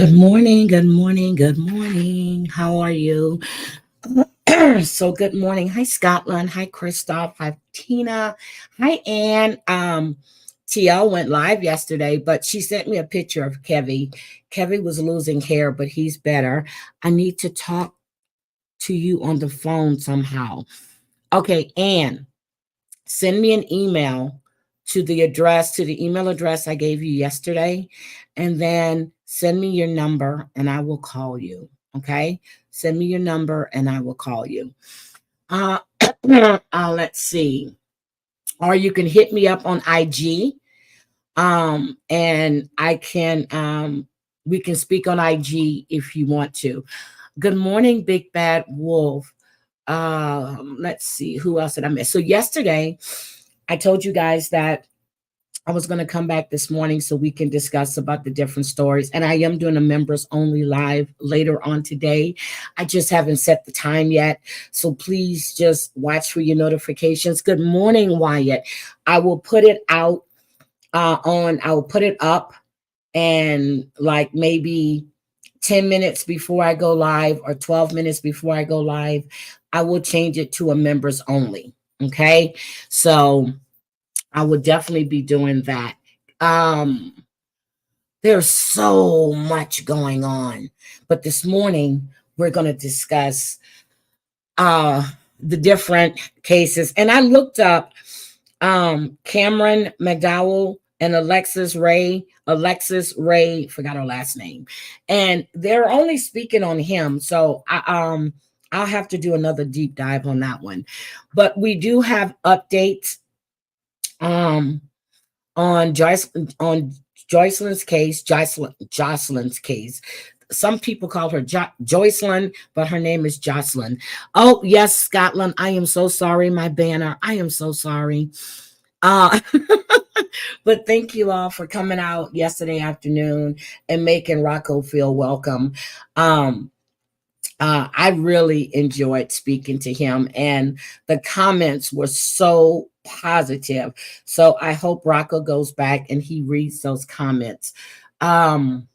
Good morning, good morning, good morning. How are you? So good morning. Hi, Scotland. Hi, Christoph. Hi, Tina. Hi, Ann. TL went live yesterday, but she sent me a picture of Kevy. Kevy was losing hair, but he's better. I need to talk to you on the phone somehow. Okay, Ann, send me an email to the email address I gave you yesterday, and then send me your number and I will call you. Okay, send me your number and I will call you. uh, let's see, or you can hit me up on IG, and I can we can speak on IG if you want to. Good morning, Big Bad Wolf. Let's see, who else did I miss? So yesterday I told you guys that I was going to come back this morning so we can discuss about the different stories. And I am doing a members only live later on today. I just haven't set the time yet. So please just watch for your notifications. Good morning, Wyatt. I will put it out I will put it up, and like maybe 10 minutes before I go live or 12 minutes before I go live, I will change it to a members only. Okay. So I would definitely be doing that. Um, there's so much going on, but this morning we're going to discuss the different cases. And I looked up Cameron McDowell and Alexis Ray, forgot her last name, and they're only speaking on him. So I'll have to do another deep dive on that one. But we do have updates um on Jocelyn's case, Jocelyn's case. Some people call her Jocelyn, but her name is Jocelyn. Oh, yes, Scotland. I am so sorry, my banner. I am so sorry. Uh, but thank you all for coming out yesterday afternoon and making Rocco feel welcome. Um, I really enjoyed speaking to him, and the comments were so positive. So I hope Rocco goes back and he reads those comments. Um,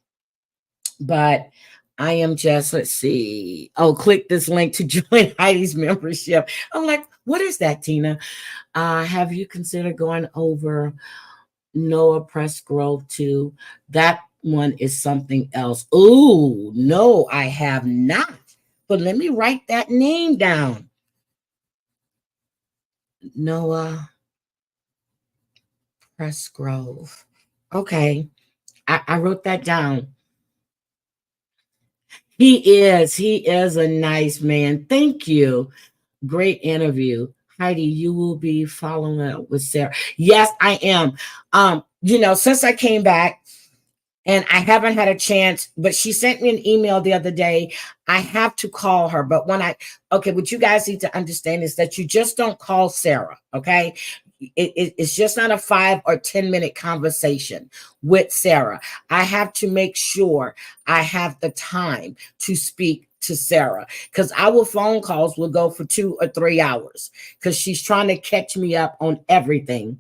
but I am just, let's see. Oh, click this link to join Heidi's membership. I'm like, what is that, Tina? Have you considered going over Noah Press Grove too? That one is something else. Oh, no, I have not. But let me write that name down. Noah Press Grove. Okay. I wrote that down. He is a nice man. Thank you. Great interview. Heidi, you will be following up with Sarah. Yes, I am. Since I came back, and I haven't had a chance, but she sent me an email the other day. I have to call her. But what you guys need to understand is that you just don't call Sarah, okay? It's just not a 5 or 10 minute conversation with Sarah. I have to make sure I have the time to speak to Sarah, because our phone calls will go for 2 or 3 hours because she's trying to catch me up on everything.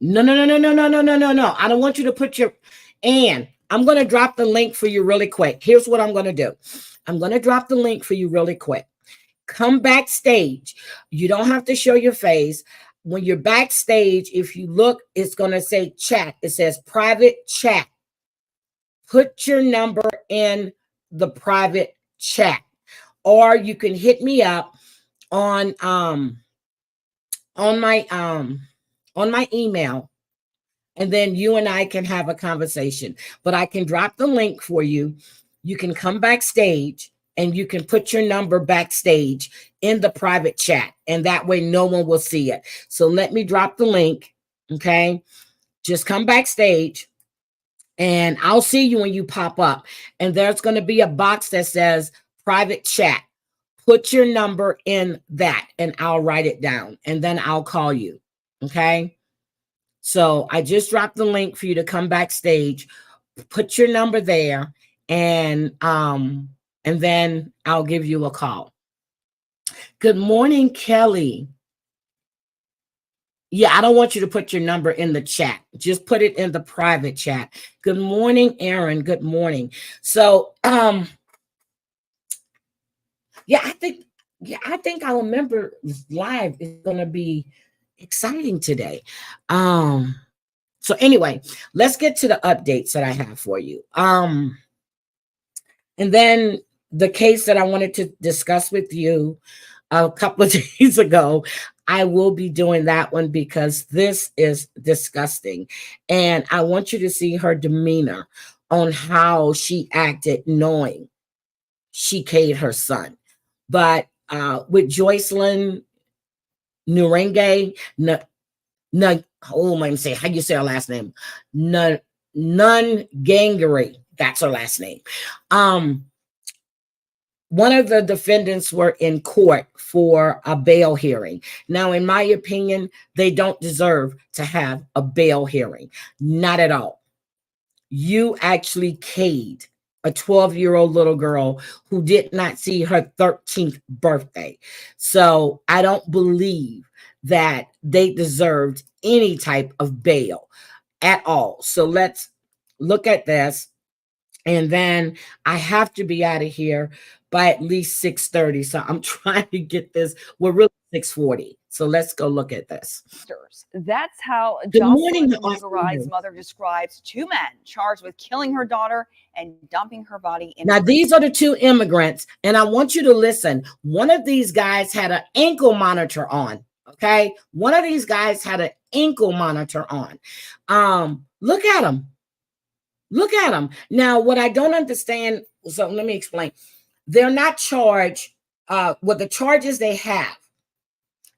No, no, no, no, no, no, no, no, no, no. I don't want you to put your, and I'm going to drop the link for you really quick. Here's what I'm going to do. I'm going to drop the link for you really quick. Come backstage. You don't have to show your face. When you're backstage, if you look, it's going to say chat. It says private chat. Put your number in the private chat, or you can hit me up on on my email, and then you and I can have a conversation. But I can drop the link for you. You can come backstage and you can put your number backstage in the private chat, and that way no one will see it. So let me drop the link. Okay. Just come backstage and I'll see you when you pop up. And there's going to be a box that says private chat. Put your number in that and I'll write it down, and then I'll call you. Okay. So I just dropped the link for you to come backstage, put your number there, and then I'll give you a call. Good morning, Kelly. Yeah, I don't want you to put your number in the chat. Just put it in the private chat. Good morning, Aaron. Good morning. So, yeah, I think our member live is going to be exciting today. So anyway, let's get to the updates that I have for you. And then the case that I wanted to discuss with you a couple of days ago, I will be doing that one because this is disgusting. And I want you to see her demeanor on how she acted knowing she K'd her son. But with Jocelyn Nungaray, oh my, say how you say her last name? Nungaray. That's her last name. One of the defendants were in court for a bail hearing. Now, in my opinion, they don't deserve to have a bail hearing. Not at all. You actually K'd a 12-year-old little girl who did not see her 13th birthday. So I don't believe that they deserved any type of bail at all. So let's look at this. And then I have to be out of here by at least 6:30. So I'm trying to get this. We're really 6:40. So let's go look at this. That's how Good Jocelyn morning, Nungaray's mother describes two men charged with killing her daughter and dumping her body in. Now, these are the two immigrants, and I want you to listen. One of these guys had an ankle monitor on. Okay, one of these guys had an ankle monitor on. Look at him. Look at them. Now, what I don't understand, so let me explain. They're not charged. What the charges they have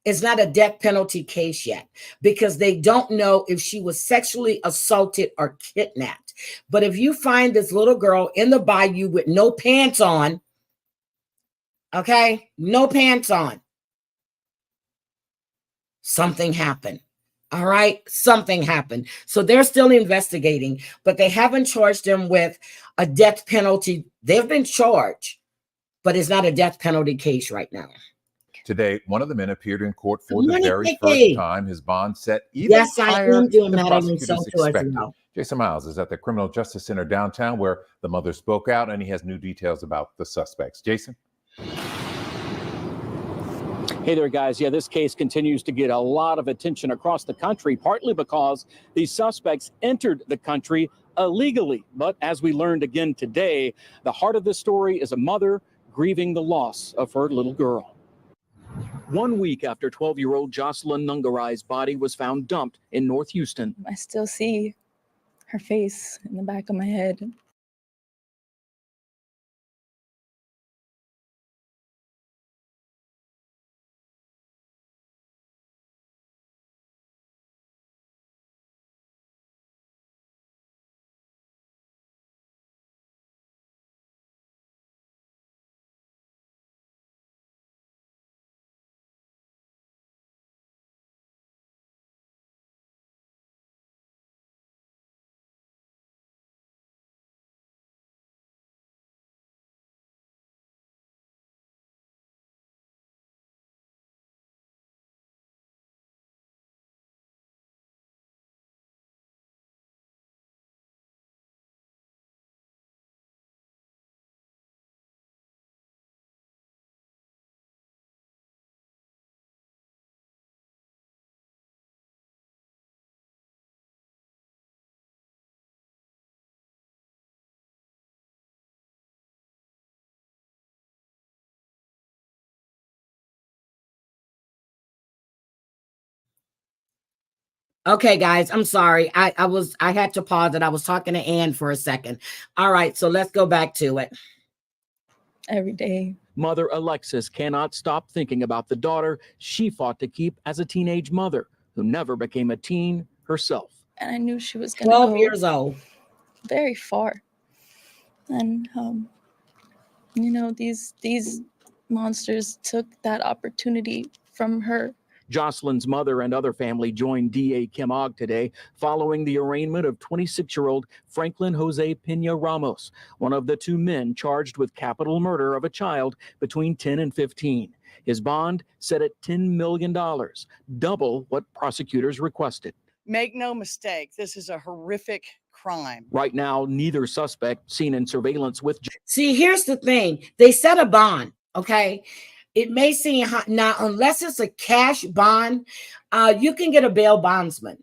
is not a death penalty case yet because they don't know if she was sexually assaulted or kidnapped. But if you find this little girl in the bayou with no pants on, okay, no pants on, something happened. All right, something happened. So they're still investigating, but they haven't charged them with a death penalty. They've been charged, but it's not a death penalty case right now. Today, one of the men appeared in court for the very first time. His bond set even higher than prosecutors expected. Well. Jason Miles is at the Criminal Justice Center downtown where the mother spoke out, and he has new details about the suspects. Jason? Hey there, guys. Yeah, this case continues to get a lot of attention across the country, partly because these suspects entered the country illegally. But as we learned again today, the heart of this story is a mother grieving the loss of her little girl. 1 week after 12-year-old Jocelyn Nungaray's body was found dumped in North Houston. I still see her face in the back of my head. Okay, guys, I'm sorry. I had to pause it. I was talking to Ann for a second. All right, so let's go back to it. Every day. Mother Alexis cannot stop thinking about the daughter she fought to keep as a teenage mother who never became a teen herself. And I knew she was going to 12 go years old. Very far. And, you know, these monsters took that opportunity from her Jocelyn's mother and other family joined DA Kim Ogg today following the arraignment of 26-year-old Franklin Jose Pena Ramos, one of the two men charged with capital murder of a child between 10 and 15. His bond set at $10 million, double what prosecutors requested. Make no mistake, this is a horrific crime. Right now, neither suspect seen in surveillance with. See, here's the thing. They set a bond, okay? It may seem now, unless it's a cash bond, you can get a bail bondsman.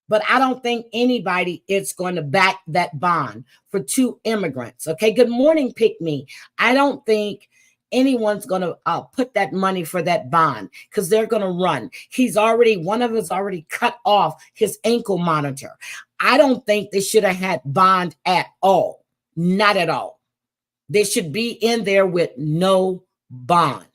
But I don't think anybody is going to back that bond for two immigrants, okay? Good morning, Pick Me. I don't think anyone's going to put that money for that bond because they're going to run. One of us already cut off his ankle monitor. I don't think they should have had bond at all. Not at all. They should be in there with no bond.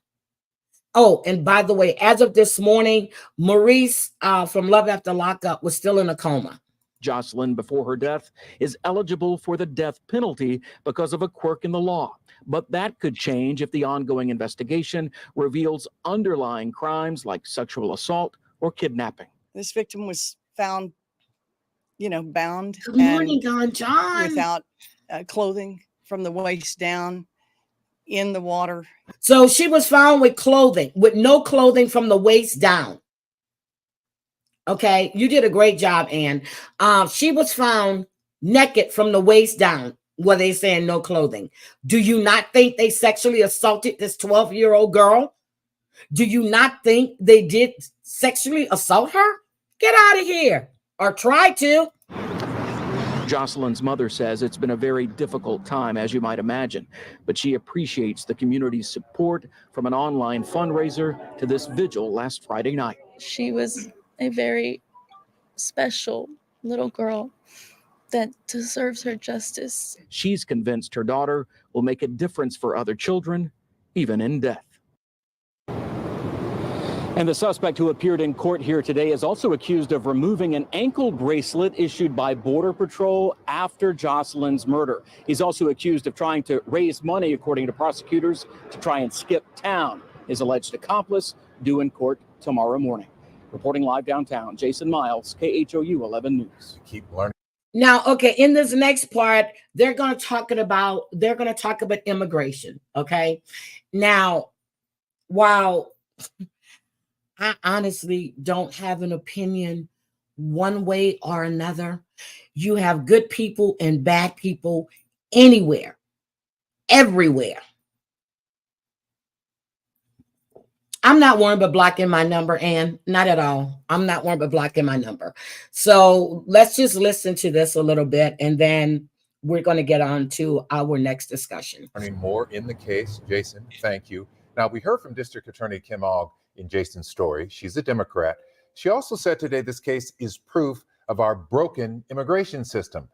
Oh, and by the way, as of this morning, Maurice from Love After Lockup was still in a coma. Jocelyn, before her death, is eligible for the death penalty because of a quirk in the law. But that could change if the ongoing investigation reveals underlying crimes like sexual assault or kidnapping. This victim was found, bound. Good morning, John. Without clothing from the waist down in the water. So she was found with no clothing from the waist down. Okay, you did a great job, Ann. She was found naked from the waist down. Were they saying no clothing? Do you not think they sexually assaulted this 12-year-old girl? Do you not think they did sexually assault her? Get out of here, or try to. Jocelyn's mother says it's been a very difficult time, as you might imagine, but she appreciates the community's support from an online fundraiser to this vigil last Friday night. She was a very special little girl that deserves her justice. She's convinced her daughter will make a difference for other children, even in death. And the suspect who appeared in court here today is also accused of removing an ankle bracelet issued by Border Patrol after Jocelyn's murder. He's also accused of trying to raise money, according to prosecutors, to try and skip town. His alleged accomplice due in court tomorrow morning. Reporting live downtown, Jason Miles, KHOU 11 News. Keep learning. Now, okay, in this next part, they're going to talk about immigration, okay? Now, while I honestly don't have an opinion one way or another, you have good people and bad people anywhere, everywhere. I'm not worried about blocking my number, Ann. Not at all. I'm not worried about blocking my number. So let's just listen to this a little bit, and then we're going to get on to our next discussion. Learning more in the case, Jason, thank you. Now, we heard from District Attorney Kim Ogg in Jason's story. She's a Democrat. She also said today this case is proof of our broken immigration system.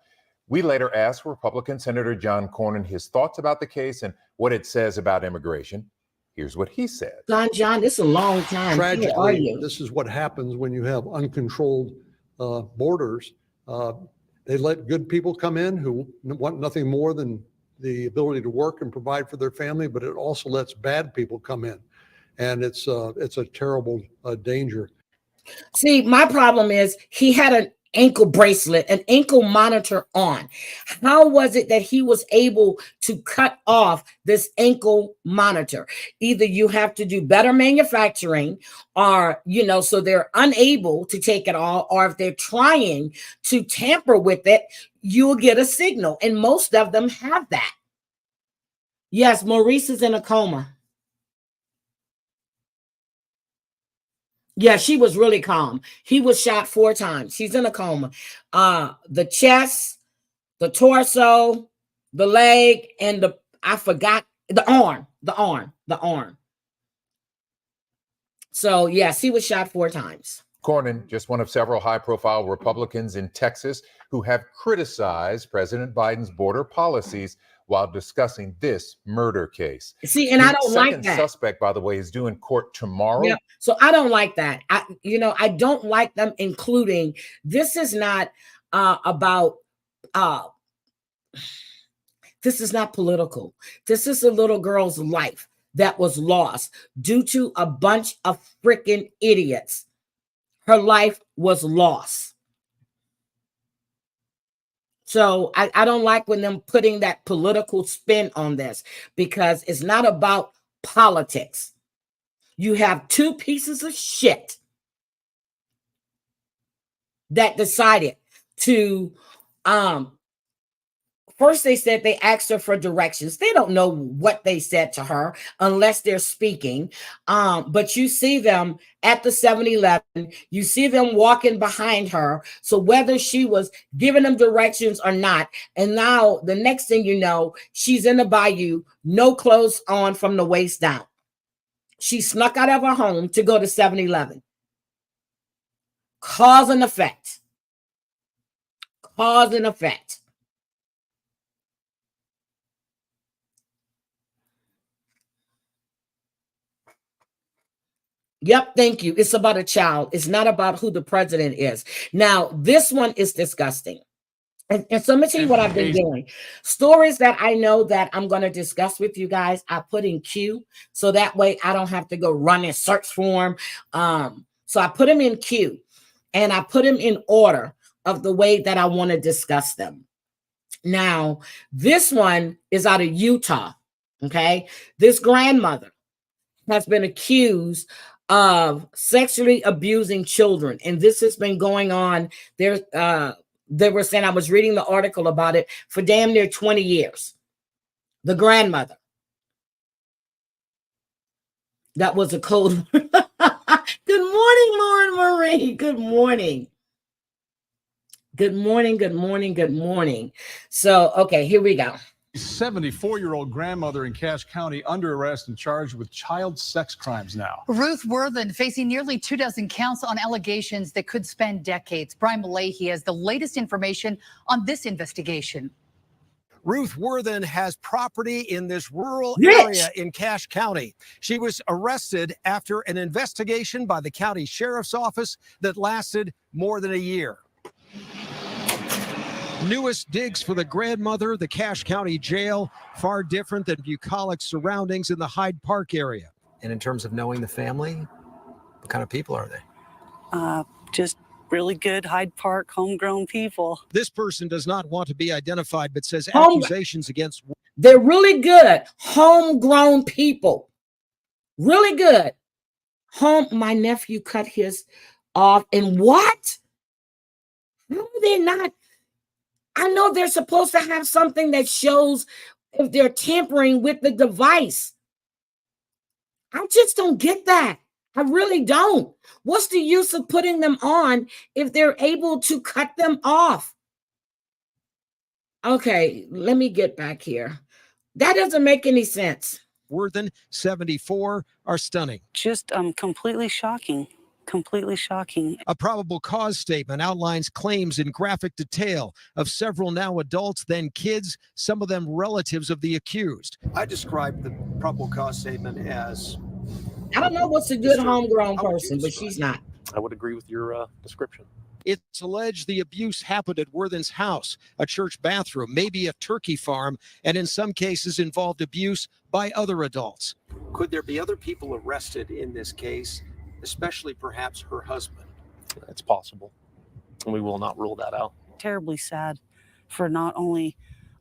We later asked Republican Senator John Cornyn his thoughts about the case and what it says about immigration. Here's what he said. John, this is a long time. Tragically, this is what happens when you have uncontrolled borders. They let good people come in who want nothing more than the ability to work and provide for their family, but it also lets bad people come in. And it's a terrible danger. See, my problem is he had an ankle bracelet, an ankle monitor on. How was it that he was able to cut off this ankle monitor? Either you have to do better manufacturing, or, so they're unable to take it all, or if they're trying to tamper with it, you'll get a signal. And most of them have that. Yes, Maurice is in a coma. Yeah, she was really calm. He was shot 4 times. He's in a coma. The chest, the torso, the leg, and the arm. So yes, he was shot 4 times. Cornyn, just one of several high-profile Republicans in Texas who have criticized President Biden's border policies while discussing this murder case. See, and I don't like that. The second suspect, by the way, is due in court tomorrow. Yeah, so I don't like that. I don't like them including. This is not about. This is not political. This is a little girl's life that was lost due to a bunch of freaking idiots. her life was lost. So I don't like when them putting that political spin on this, because it's not about politics. You have two pieces of shit that decided to, first they said they asked her for directions. They don't know what they said to her unless they're speaking. But you see them at the 7-Eleven, you see them walking behind her. So whether she was giving them directions or not, and now the next thing you know, she's in the bayou, no clothes on from the waist down. She snuck out of her home to go to 7-Eleven. Cause and effect. Cause and effect. Yep, thank you. It's about a child. It's not about who the president is. Now, this one is disgusting. And so let me tell you what I've been doing. Stories that I know that I'm going to discuss with you guys, I put in queue. So that way I don't have to go run and search for them. So I put them in queue, and I put them in order of the way that I want to discuss them. Now, this one is out of Utah. Okay. This grandmother has been accused of sexually abusing children. And this has been going on. They were saying, I was reading the article about it, for damn near 20 years. The grandmother. That was a code. Good morning, Lauren Marie. Good morning. Good morning, good morning, good morning. So, okay, here we go. 74-year-old grandmother in Cache County under arrest and charged with child sex crimes now. Ruth Worthen facing nearly 24 counts on allegations that could span decades. Brian Malahy has the latest information on this investigation. Ruth Worthen has property in this rural area in Cache County. She was arrested after an investigation by the county sheriff's office that lasted more than a year. Newest digs for the grandmother, the Cache County jail, far different than bucolic surroundings in the Hyde Park area. And in terms of knowing the family, what kind of people are they? Just really good Hyde Park homegrown people. This person does not want to be identified, but says accusations against... They're really good homegrown people. Really good. My nephew cut his off. And what? How are they not? I know they're supposed to have something that shows if they're tampering with the device. I just don't get that. I really don't. What's the use of putting them on if they're able to cut them off? Okay, let me get back here. That doesn't make any sense. Worthen, 74, are stunning. Just completely shocking. Completely shocking. A probable cause statement outlines claims in graphic detail of several now adults, then kids, some of them relatives of the accused. I described the probable cause statement as... I don't know what's a good homegrown person, but she's not. I would agree with your description. It's alleged the abuse happened at Worthen's house, a church bathroom, maybe a turkey farm, and in some cases involved abuse by other adults. Could there be other people arrested in this case, especially perhaps her husband? It's possible, and we will not rule that out. Terribly sad for not only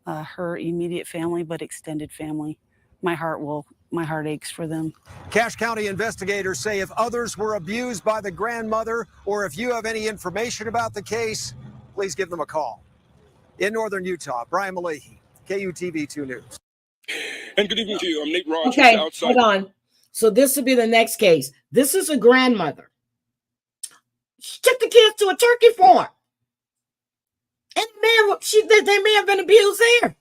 her immediate family, but extended family. My heart aches for them. Cache County investigators say if others were abused by the grandmother, or if you have any information about the case, please give them a call. In northern Utah, Brian Malahy, KUTV 2 News. And good evening to you. I'm Nate Rogers. Okay, hold on. So this will be the next case. This is a grandmother. She took the kids to a turkey farm. And they may have been abused there.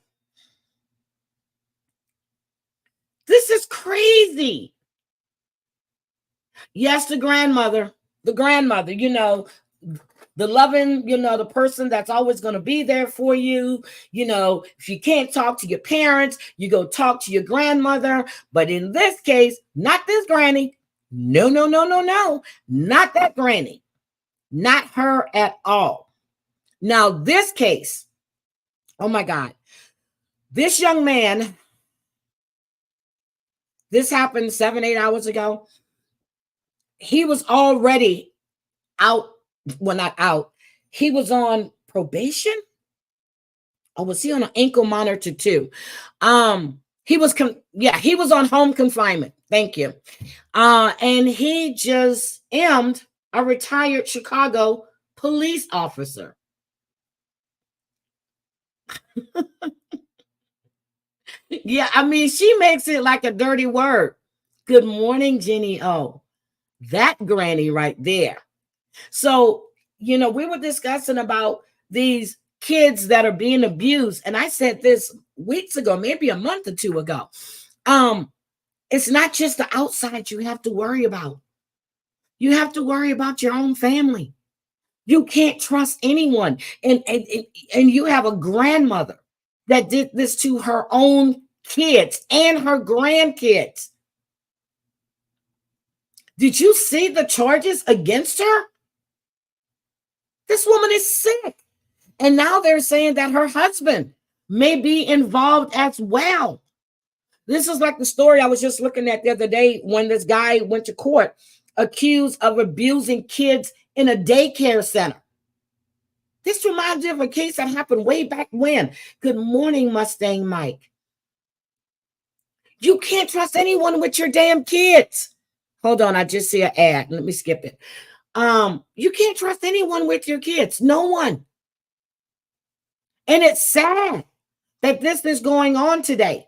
This is crazy. Yes, the grandmother, you know, the loving, you know, the person that's always going to be there for you. You know, if you can't talk to your parents, you go talk to your grandmother. But in this case, not this granny. No. Not that granny. Not her at all. Now, this case, oh my God, this young man, this happened 7-8 hours ago. He was already out, well, not out. He was on probation. Or was he on an ankle monitor too? He was, he was on home confinement. Thank you. And he just emmed a retired Chicago police officer. Yeah, I mean, she makes it like a dirty word. Good morning, Jenny O. That granny right there. So, we were discussing about these kids that are being abused. And I said this weeks ago, maybe a month or two ago. It's not just the outside you have to worry about. You have to worry about your own family. You can't trust anyone. And you have a grandmother that did this to her own kids and her grandkids. Did you see the charges against her? This woman is sick. And now they're saying that her husband may be involved as well. This is like the story I was just looking at the other day when this guy went to court accused of abusing kids in a daycare center. This reminds me of a case that happened way back when. Good morning, Mustang Mike. You can't trust anyone with your damn kids. Hold on, I just see an ad. Let me skip it. You can't trust anyone with your kids. No one. And it's sad that this is going on today.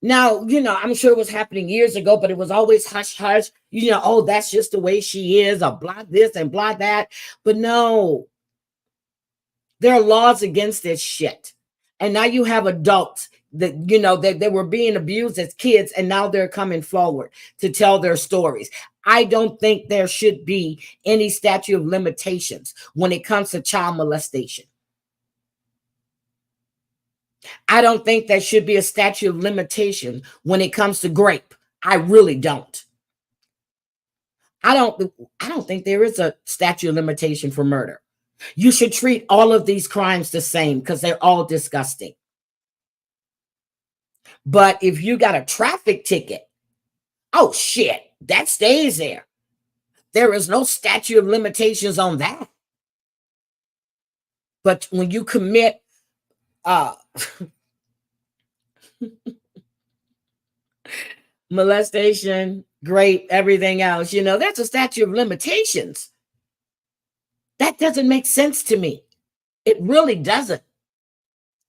Now, I'm sure it was happening years ago, but it was always hush, hush. Oh, that's just the way she is, or blah this and blah that. But no, there are laws against this shit. And now you have adults that, that they were being abused as kids, and now they're coming forward to tell their stories. I don't think there should be any statute of limitations when it comes to child molestation. I don't think there should be a statute of limitation when it comes to rape. I really don't. I don't think there is a statute of limitation for murder. You should treat all of these crimes the same because they're all disgusting. But if you got a traffic ticket, oh shit, that stays there. There is no statute of limitations on that. But when you commit molestation, rape, everything else, that's a statute of limitations. That doesn't make sense to me. It really doesn't.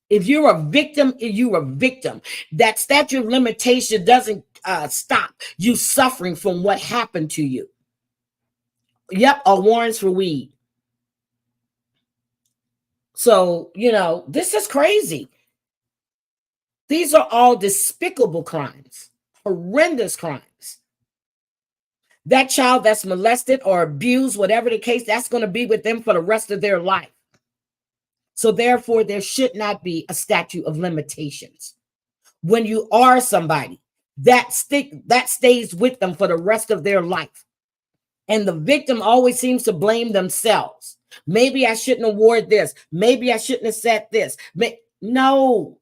If you're a victim, you're a victim. That statute of limitation doesn't stop you suffering from what happened to you. Yep, or warrants for weed. So, this is crazy. These are all despicable crimes, horrendous crimes. That child that's molested or abused, whatever the case, that's going to be with them for the rest of their life. So therefore, there should not be a statute of limitations. When you are somebody, that stays with them for the rest of their life. And the victim always seems to blame themselves. Maybe I shouldn't award this. Maybe I shouldn't have said this. No.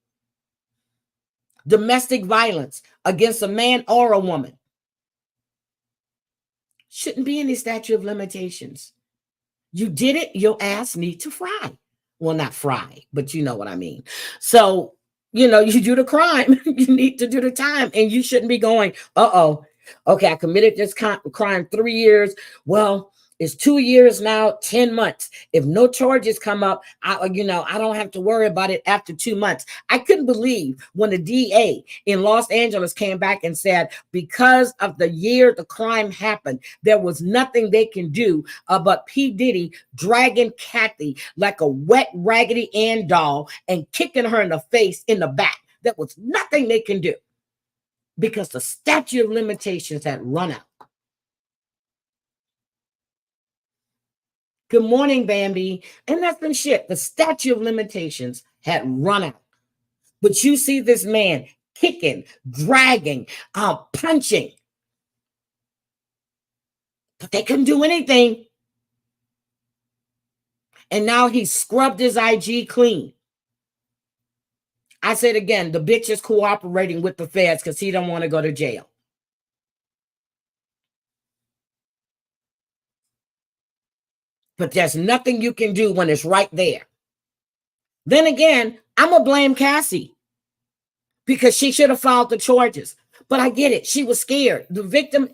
Domestic violence against a man or a woman shouldn't be any statute of limitations. You did it, your ass need to fry. Well, not fry, but you know what I mean. So, you do the crime, you need to do the time, and you shouldn't be going, okay, I committed this crime 3 years. Well, it's 2 years now, 10 months. If no charges come up, I don't have to worry about it after 2 months. I couldn't believe when the DA in Los Angeles came back and said, because of the year the crime happened, there was nothing they can do but P. Diddy dragging Kathy like a wet Raggedy Ann doll and kicking her in the face in the back. There was nothing they can do because the statute of limitations had run out. Good morning, Bambi. And that's some shit. The statute of limitations had run out. But you see this man kicking, dragging, punching. But they couldn't do anything. And now he scrubbed his IG clean. I said again, the bitch is cooperating with the feds because he don't want to go to jail. but there's nothing you can do when it's right there. Then again, I'm going to blame Cassie because she should have filed the charges. But I get it. She was scared. The victim,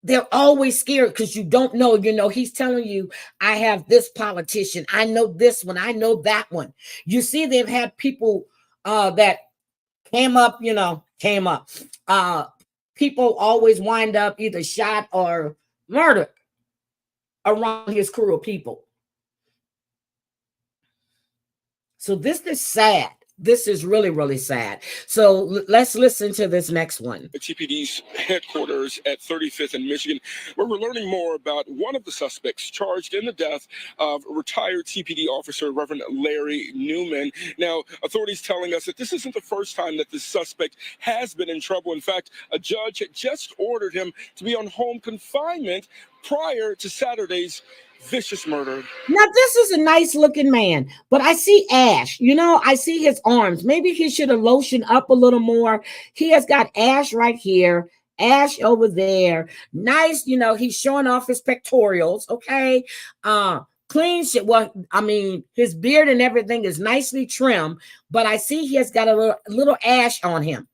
they're always scared because you don't know. You know, he's telling you, I have this politician. I know this one. I know that one. You see, they've had people that came up. People always wind up either shot or murdered around his crew of people. So this is sad. This is really, really sad. So let's listen to this next one. The TPD's headquarters at 35th in Michigan, where we're learning more about one of the suspects charged in the death of retired TPD officer Reverend Larry Newman. Now, authorities telling us that this isn't the first time that this suspect has been in trouble. In fact, a judge had just ordered him to be on home confinement prior to Saturday's vicious murder. Now, this is a nice looking man, but I see ash. You know, I see his arms. Maybe he should have lotioned up a little more. He has got ash right here, ash over there. Nice, you know, he's showing off his pectorials. Okay. Clean shit. Well, I mean, his beard and everything is nicely trimmed, but I see he has got a little ash on him.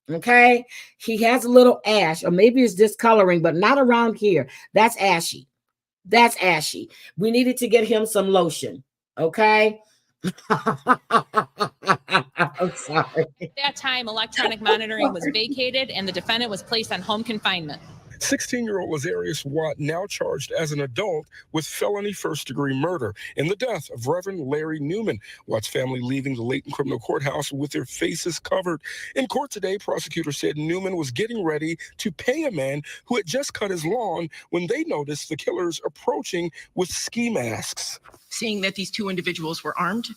Okay. He has a little ash, or maybe it's discoloring, but not around here. That's ashy. That's ashy. We needed to get him some lotion. Okay. I'm sorry. At that time, electronic monitoring was vacated and the defendant was placed on home confinement. 16-year-old Lazarius Watt now charged as an adult with felony first-degree murder in the death of Reverend Larry Newman. Watt's family leaving the Layton Criminal Courthouse with their faces covered. In court today, prosecutors said Newman was getting ready to pay a man who had just cut his lawn when they noticed the killers approaching with ski masks. Seeing that these two individuals were armed,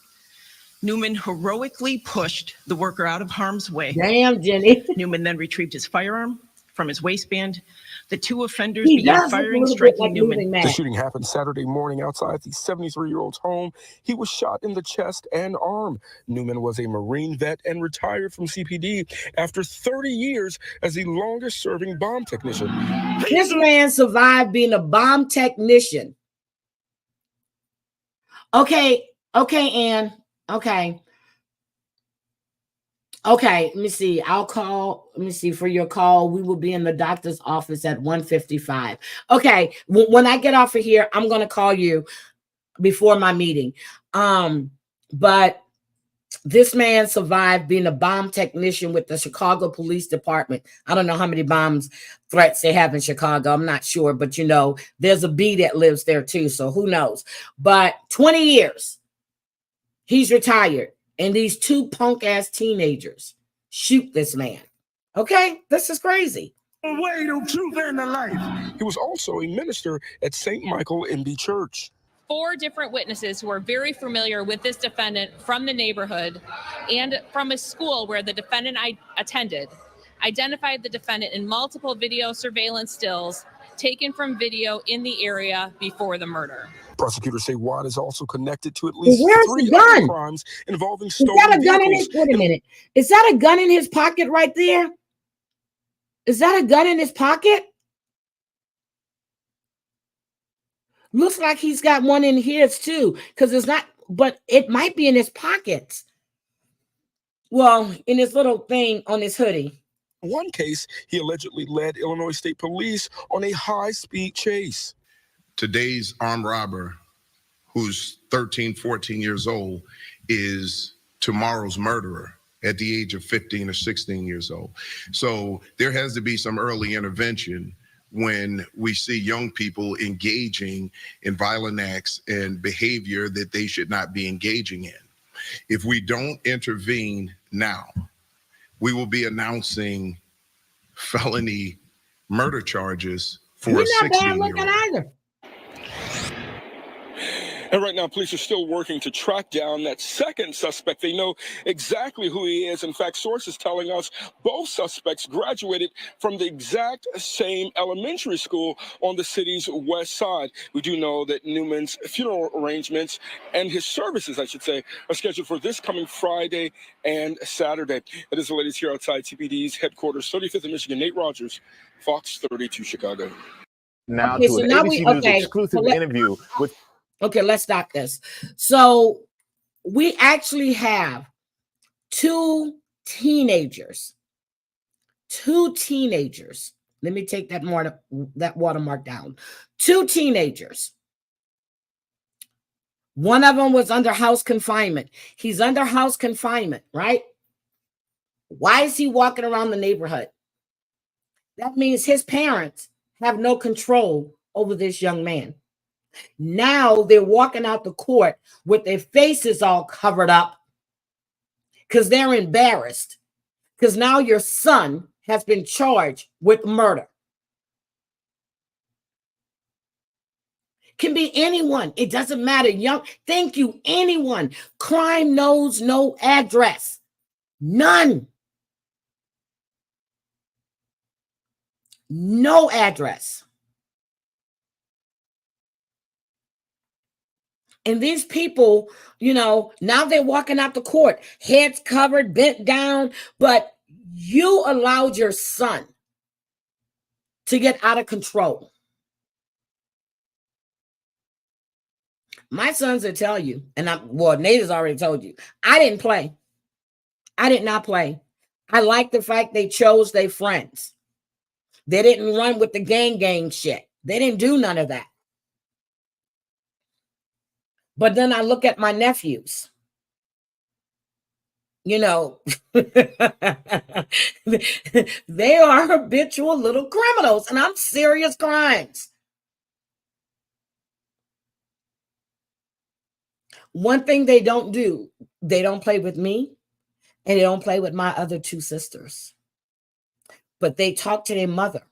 Newman heroically pushed the worker out of harm's way. Damn, Jenny. Newman then retrieved his firearm from his waistband. The two offenders began firing, striking Newman. The shooting happened Saturday morning outside the 73-year-old's home. He was shot in the chest and arm. Newman was a Marine vet and retired from CPD after 30 years as the longest-serving bomb technician. This man survived being a bomb technician. Okay, Ann. Okay, let me see. Let me see for your call. We will be in the doctor's office at 1:55. Okay, when I get off of here, I'm going to call you before my meeting. But this man survived being a bomb technician with the Chicago Police Department. I don't know how many bombs threats they have in Chicago. I'm not sure, but you know, there's a bee that lives there too. So who knows? But 20 years, he's retired. And these two punk ass teenagers shoot this man. Okay, this is crazy. Way of truth and the life. He was also a minister at St. Michael MD Church. 4 different witnesses who are very familiar with this defendant from the neighborhood and from a school where the defendant attended identified the defendant in multiple video surveillance stills taken from video in the area before the murder. Prosecutors say Watt is also connected to at least 3 other crimes involving stolen vehicles. Wait a minute. Is that a gun in his pocket right there? Is that a gun in his pocket? Looks like he's got one in his too, because it's not, but it might be in his pockets. Well, in his little thing on his hoodie. In one case, he allegedly led Illinois State Police on a high-speed chase. Today's armed robber, who's 13, 14 years old, is tomorrow's murderer at the age of 15 or 16 years old. So there has to be some early intervention when we see young people engaging in violent acts and behavior that they should not be engaging in. If we don't intervene now, we will be announcing felony murder charges for a 16-year-old. And right now, police are still working to track down that second suspect. They know exactly who he is. In fact, sources telling us both suspects graduated from the exact same elementary school on the city's west side. We do know that Newman's funeral arrangements and his services, I should say, are scheduled for this coming Friday and Saturday. That is the latest here outside TPD's headquarters, 35th in Michigan. Nate Rogers, Fox 32 Chicago. Now to an ABC News exclusive interview with Okay, let's stop this. So we actually have two teenagers. Let me take that watermark down. Two teenagers. One of them was under house confinement. He's under house confinement, right? Why is he walking around the neighborhood? That means his parents have no control over this young man. Now they're walking out the court with their faces all covered up because they're embarrassed. Because now your son has been charged with murder. Can be anyone. It doesn't matter. Thank you, anyone. Crime knows no address. None. No address. And these people, now they're walking out the court, heads covered, bent down, but you allowed your son to get out of control. My sons will tell you, and Nate has already told you, I didn't play. I did not play. I like the fact they chose their friends. They didn't run with the gang shit. They didn't do none of that. But then I look at my nephews. They are habitual little criminals, and I'm serious crimes. One thing they don't do, they don't play with me, and they don't play with my other two sisters. But they talk to their mother.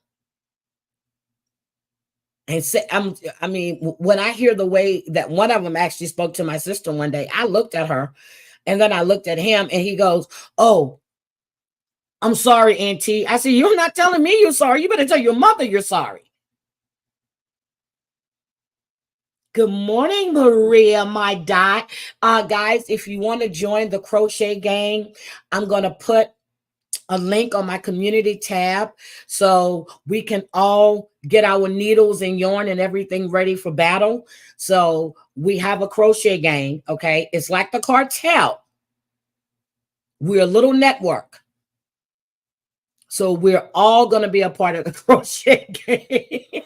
And say, when I hear the way that one of them actually spoke to my sister one day, I looked at her and then I looked at him and he goes, "Oh, I'm sorry, Auntie." I said, "You're not telling me you're sorry. You better tell your mother you're sorry." Good morning, Maria, my dot. Guys, if you want to join the crochet gang, I'm going to put a link on my community tab so we can all get our needles and yarn and everything ready for battle. So we have a crochet gang, okay? It's like the cartel. We're a little network. So we're all going to be a part of the crochet gang.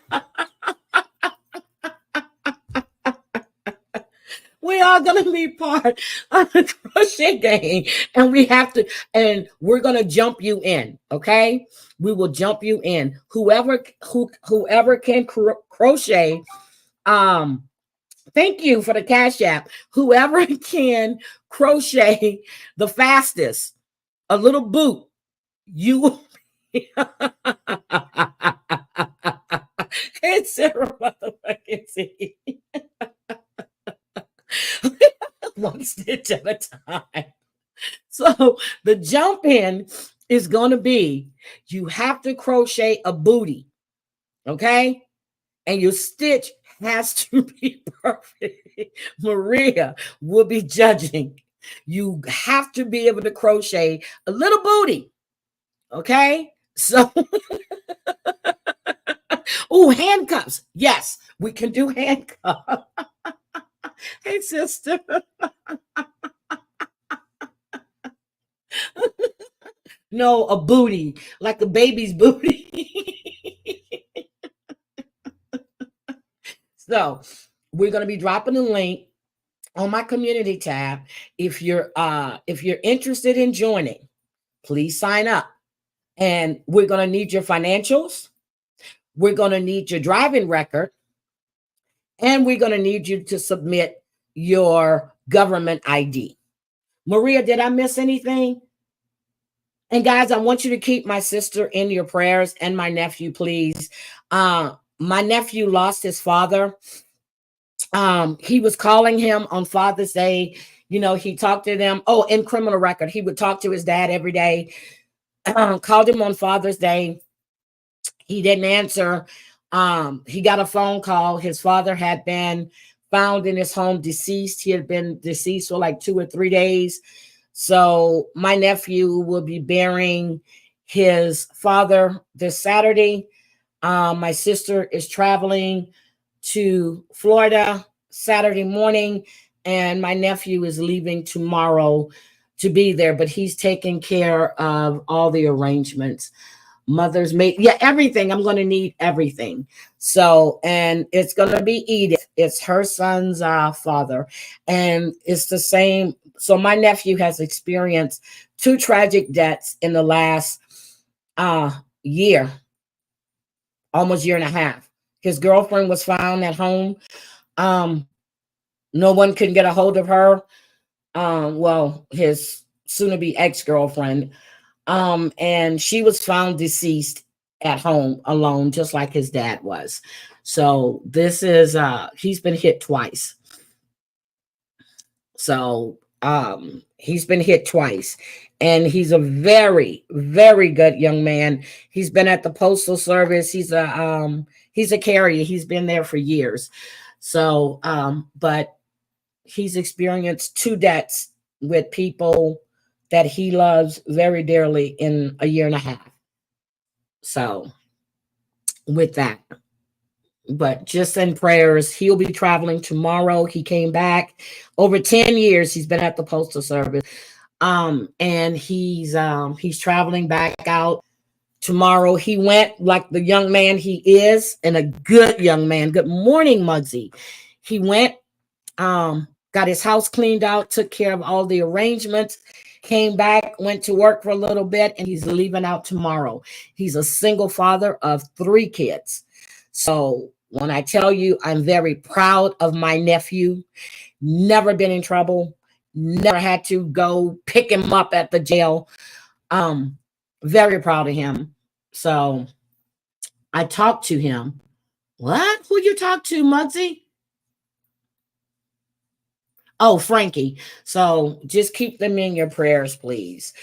We are going to be part of the crochet gang, and we're going to jump you in. Okay. We will jump you in. Whoever can crochet. Thank you for the Cash App. Whoever can crochet the fastest, a little boot, you will be. It's Sarah motherfucking C. One stitch at a time. So the jump in is going to be, you have to crochet a booty, okay? And your stitch has to be perfect. Maria will be judging. You have to be able to crochet a little booty, okay? So, handcuffs. Yes, we can do handcuffs. Hey, sister. No, a booty, like a baby's booty. So we're going to be dropping a link on my community tab. If you're interested in joining, please sign up. And we're going to need your financials. We're going to need your driving record. And we're going to need you to submit your government ID. Maria, did I miss anything? And guys, I want you to keep my sister in your prayers and my nephew, please. My nephew lost his father. He was calling him on Father's Day. He talked to them. Oh, in criminal record, he would talk to his dad every day. Called him on Father's Day. He didn't answer. He got a phone call. His father had been found in his home deceased. He had been deceased for like 2 or 3 days. So my nephew will be burying his father this Saturday. My sister is traveling to Florida Saturday morning, and my nephew is leaving tomorrow to be there, but he's taking care of all the arrangements. Mother's maid, yeah, everything. I'm going to need everything. So, and it's going to be Edith. It's her son's father, and it's the same. So my nephew has experienced 2 tragic deaths in the last year, almost year and a half. His girlfriend was found at home. No one could get a hold of her. Well, his soon-to-be ex-girlfriend. And she was found deceased at home alone, just like his dad was. So this is he's been hit twice. So he's been hit twice, and he's a very, very good young man. He's been at the Postal Service. He's a carrier. He's been there for years. So but he's experienced 2 deaths with people that he loves very dearly in a year and a half. So with that, but just in prayers, he'll be traveling tomorrow. He came back over 10 years. He's been at the Postal Service. And he's traveling back out tomorrow. He went like the young man he is, and a good young man. Good morning, Muggsy. He went, got his house cleaned out, took care of all the arrangements, came back, went to work for a little bit, and he's leaving out tomorrow. He's a single father of 3 kids. So when I tell you, I'm very proud of my nephew, never been in trouble, never had to go pick him up at the jail. Very proud of him. So I talked to him. What? Who you talk to, Muggsy? Oh, Frankie. So just keep them in your prayers, please.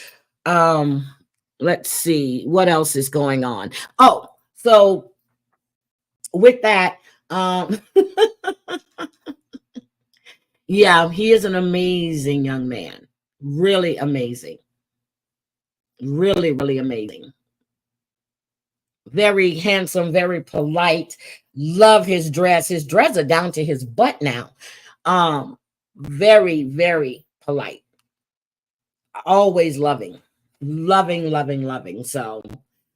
Let's see what else is going on. Oh, so with that, yeah, he is an amazing young man. Really amazing. Really, really amazing. Very handsome, very polite. Love his dress. His dreads are down to his butt now. Very, very polite. Always loving. So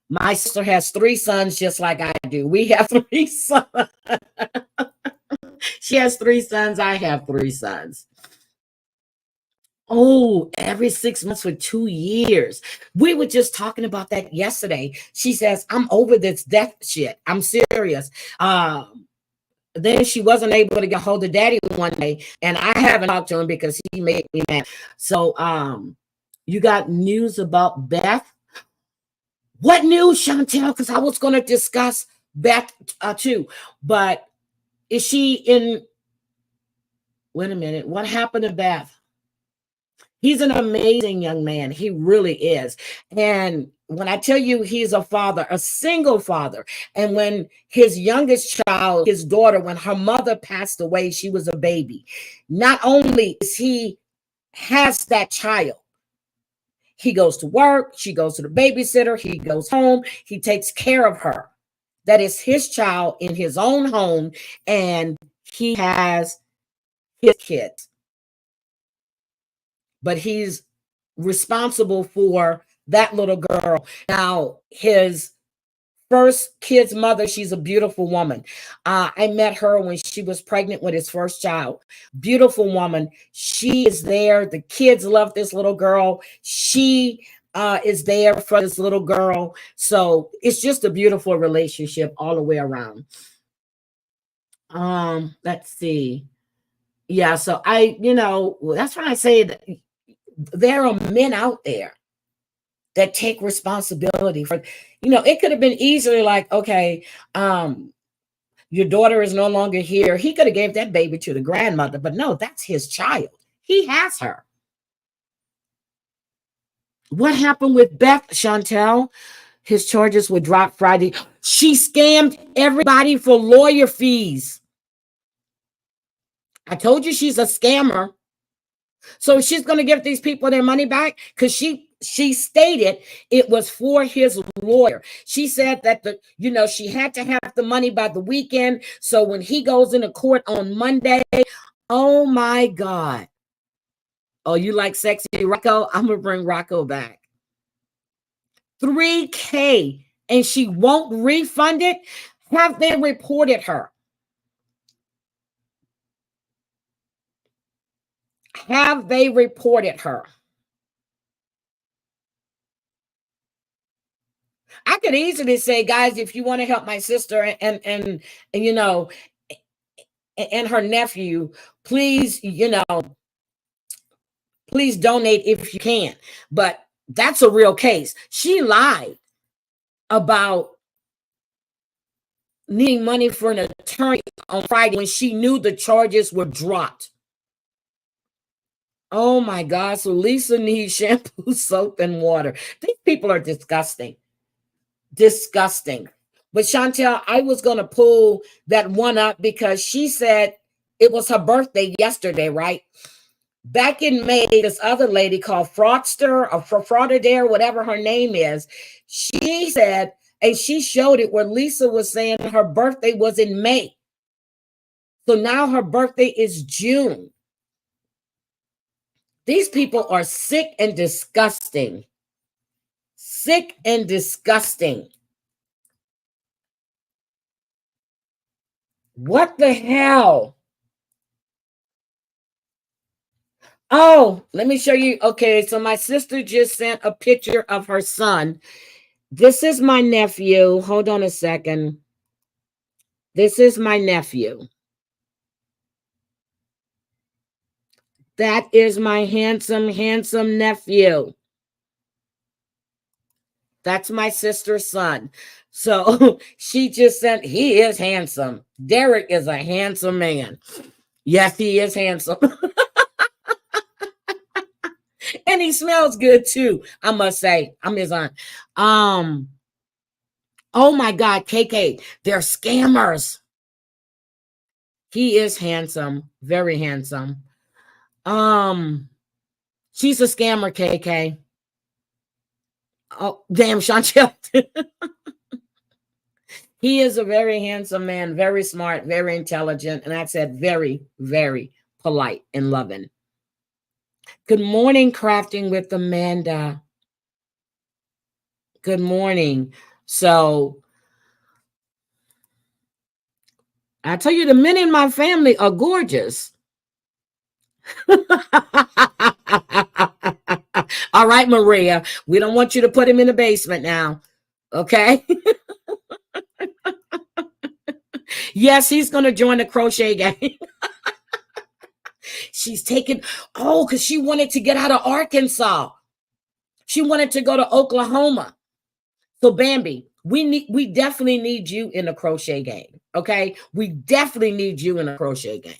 my sister has 3 sons just like I do. We have 3 sons. She has 3 sons. I have 3 sons. Oh, every 6 months for 2 years. We were just talking about that yesterday. She says, I'm over this death shit. I'm serious. Then she wasn't able to get hold of Daddy one day, and I haven't talked to him because he made me mad. So you got news about Beth? What news, Chantel? Because I was going to discuss Beth too. But is she in? Wait a minute. What happened to Beth? He's an amazing young man. He really is. And when I tell you he's a father, a single father, and when his youngest child, his daughter, when her mother passed away, she was a baby. Not only is he has that child, he goes to work, she goes to the babysitter, he goes home, he takes care of her. That is his child in his own home, and he has his kids. But he's responsible for that little girl. Now, his first kid's mother, she's a beautiful woman. I met her when she was pregnant with his first child. Beautiful woman. She is there. The kids love this little girl. She is there for this little girl. So it's just a beautiful relationship all the way around. Let's see. Yeah, so that's when I say that there are men out there that take responsibility for, it could have been easily like, okay, your daughter is no longer here. He could have gave that baby to the grandmother, but no, that's his child. He has her. What happened with Beth, Chantel? His charges were dropped Friday. She scammed everybody for lawyer fees. I told you she's a scammer. So she's going to give these people their money back because she she stated it was for his lawyer. She said that she had to have the money by the weekend. So when he goes into court on Monday, oh my God. Oh, you like sexy Rocco? I'm going to bring Rocco back. $3K, and she won't refund it. Have they reported her? Have they reported her? I could easily say, guys, if you want to help my sister and her nephew, please, please donate if you can. But that's a real case. She lied about needing money for an attorney on Friday when she knew the charges were dropped. Oh my God. So Lisa needs shampoo, soap, and water. These people are disgusting. Disgusting. But Chantel, I was going to pull that one up because she said it was her birthday yesterday, right? Back in May, this other lady called Fraudster or Fraudadare, whatever her name is, she said, and she showed it where Lisa was saying her birthday was in May. So now her birthday is June. These people are sick and disgusting. Sick and disgusting. What the hell? Oh, let me show you. Okay, so my sister just sent a picture of her son. This is my nephew. Hold on a second. This is my nephew. That is my handsome, handsome nephew. That's my sister's son. So she just said he is handsome. Derek is a handsome man. Yes, he is handsome. And he smells good too, I must say. I'm his aunt. Oh my God, KK, they're scammers. He is handsome, very handsome. She's a scammer, KK. Oh, damn, Chantel. He is a very handsome man, very smart, very intelligent, and I said very, very polite and loving. Good morning, Crafting with Amanda. Good morning. So I tell you, the men in my family are gorgeous. All right, Maria, we don't want you to put him in the basement now. Okay. Yes, he's going to join the crochet gang. She's taking, because she wanted to get out of Arkansas. She wanted to go to Oklahoma. So Bambi, we definitely need you in a crochet gang. Okay. We definitely need you in a crochet gang.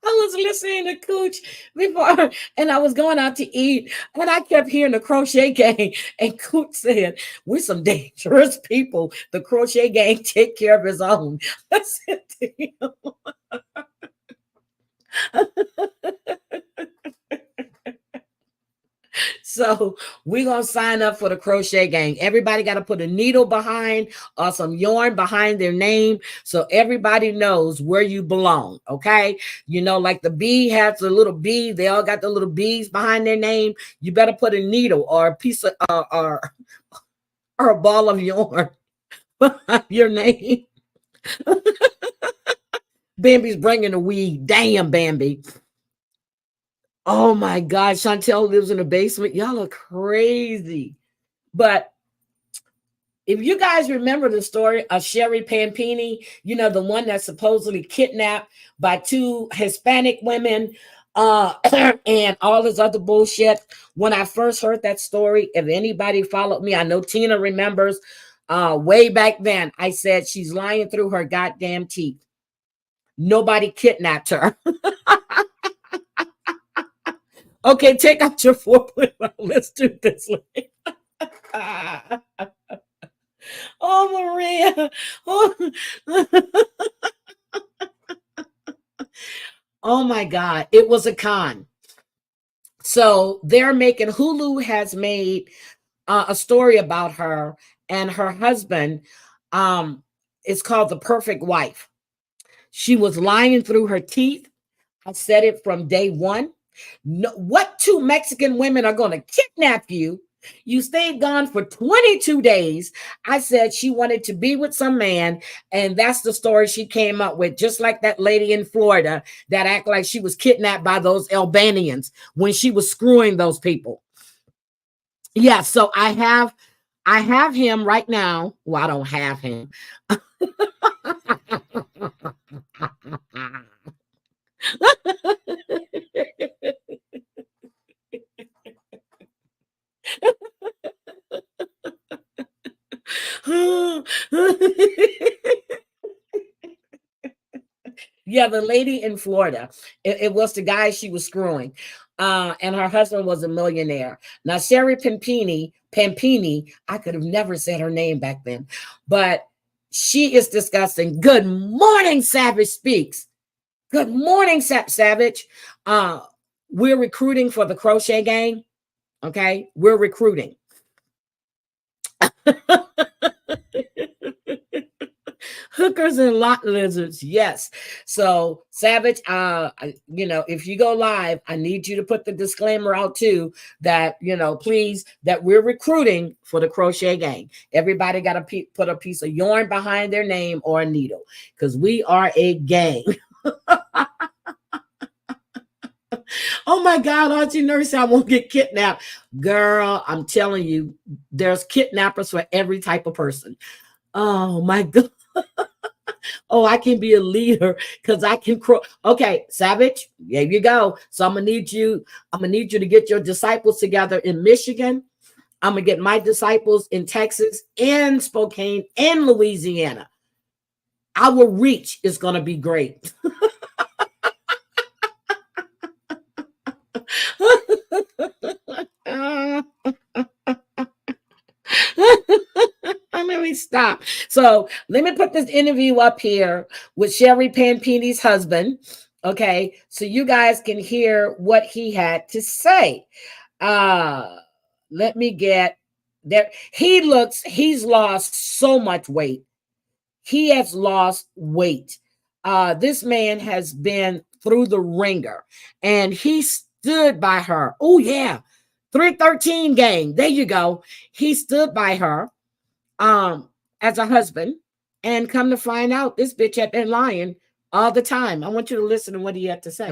I was listening to Cooch before, and I was going out to eat, and I kept hearing the crochet gang, and Cooch said, we're some dangerous people. The crochet gang take care of his own. I said to him, so we're going to sign up for the crochet gang. Everybody got to put a needle behind or some yarn behind their name so everybody knows where you belong, okay? You know, like the bee has a little bee. They all got the little bees behind their name. You better put a needle or a piece of or a ball of yarn behind your name. Bambi's bringing the weed. Damn, Bambi. Oh my God, Chantel lives in the basement. Y'all are crazy. But if you guys remember the story of Sherri Papini, you know, the one that's supposedly kidnapped by two Hispanic women and all this other bullshit. When I first heard that story, if anybody followed me, I know Tina remembers way back then, I said she's lying through her goddamn teeth. Nobody kidnapped her. Okay, take out your 4.0. Let's do this. Oh, Maria. Oh my God, it was a con. So Hulu has made a story about her and her husband. It's called The Perfect Wife. She was lying through her teeth. I said it from day one. No, what two Mexican women are going to kidnap you? You stayed gone for 22 days. I said she wanted to be with some man, and that's the story she came up with, just like that lady in Florida that act like she was kidnapped by those Albanians when she was screwing those people. Yeah, so I have him right now. Well, I don't have him. Yeah, the lady in Florida. It was the guy she was screwing. And her husband was a millionaire. Now, Sherri Papini, I could have never said her name back then, but she is disgusting. Good morning, Savage Speaks. Good morning, Savage. We're recruiting for the Crochet Gang. Okay, we're recruiting. Hookers and lot lizards, yes. So Savage, if you go live, I need you to put the disclaimer out too that, please, that we're recruiting for the Crochet Gang. Everybody got to put a piece of yarn behind their name or a needle, because we are a gang. Oh my God, Auntie Nurse, I won't get kidnapped. Girl, I'm telling you, there's kidnappers for every type of person. Oh my God. Oh, I can be a leader because I can okay, Savage, there you go. So I'm gonna need you to get your disciples together in Michigan. I'm gonna get my disciples in Texas, in Spokane, and Louisiana. Our reach is gonna be great. Let me stop. So let me put this interview up here with Sherri Papini's husband. Okay, so you guys can hear what he had to say. Let me get there. He's lost so much weight. He has lost weight. This man has been through the ringer, and he stood by her. Oh yeah, 313 gang. There you go. He stood by her as a husband, and come to find out, this bitch had been lying all the time. I want you to listen to what he had to say.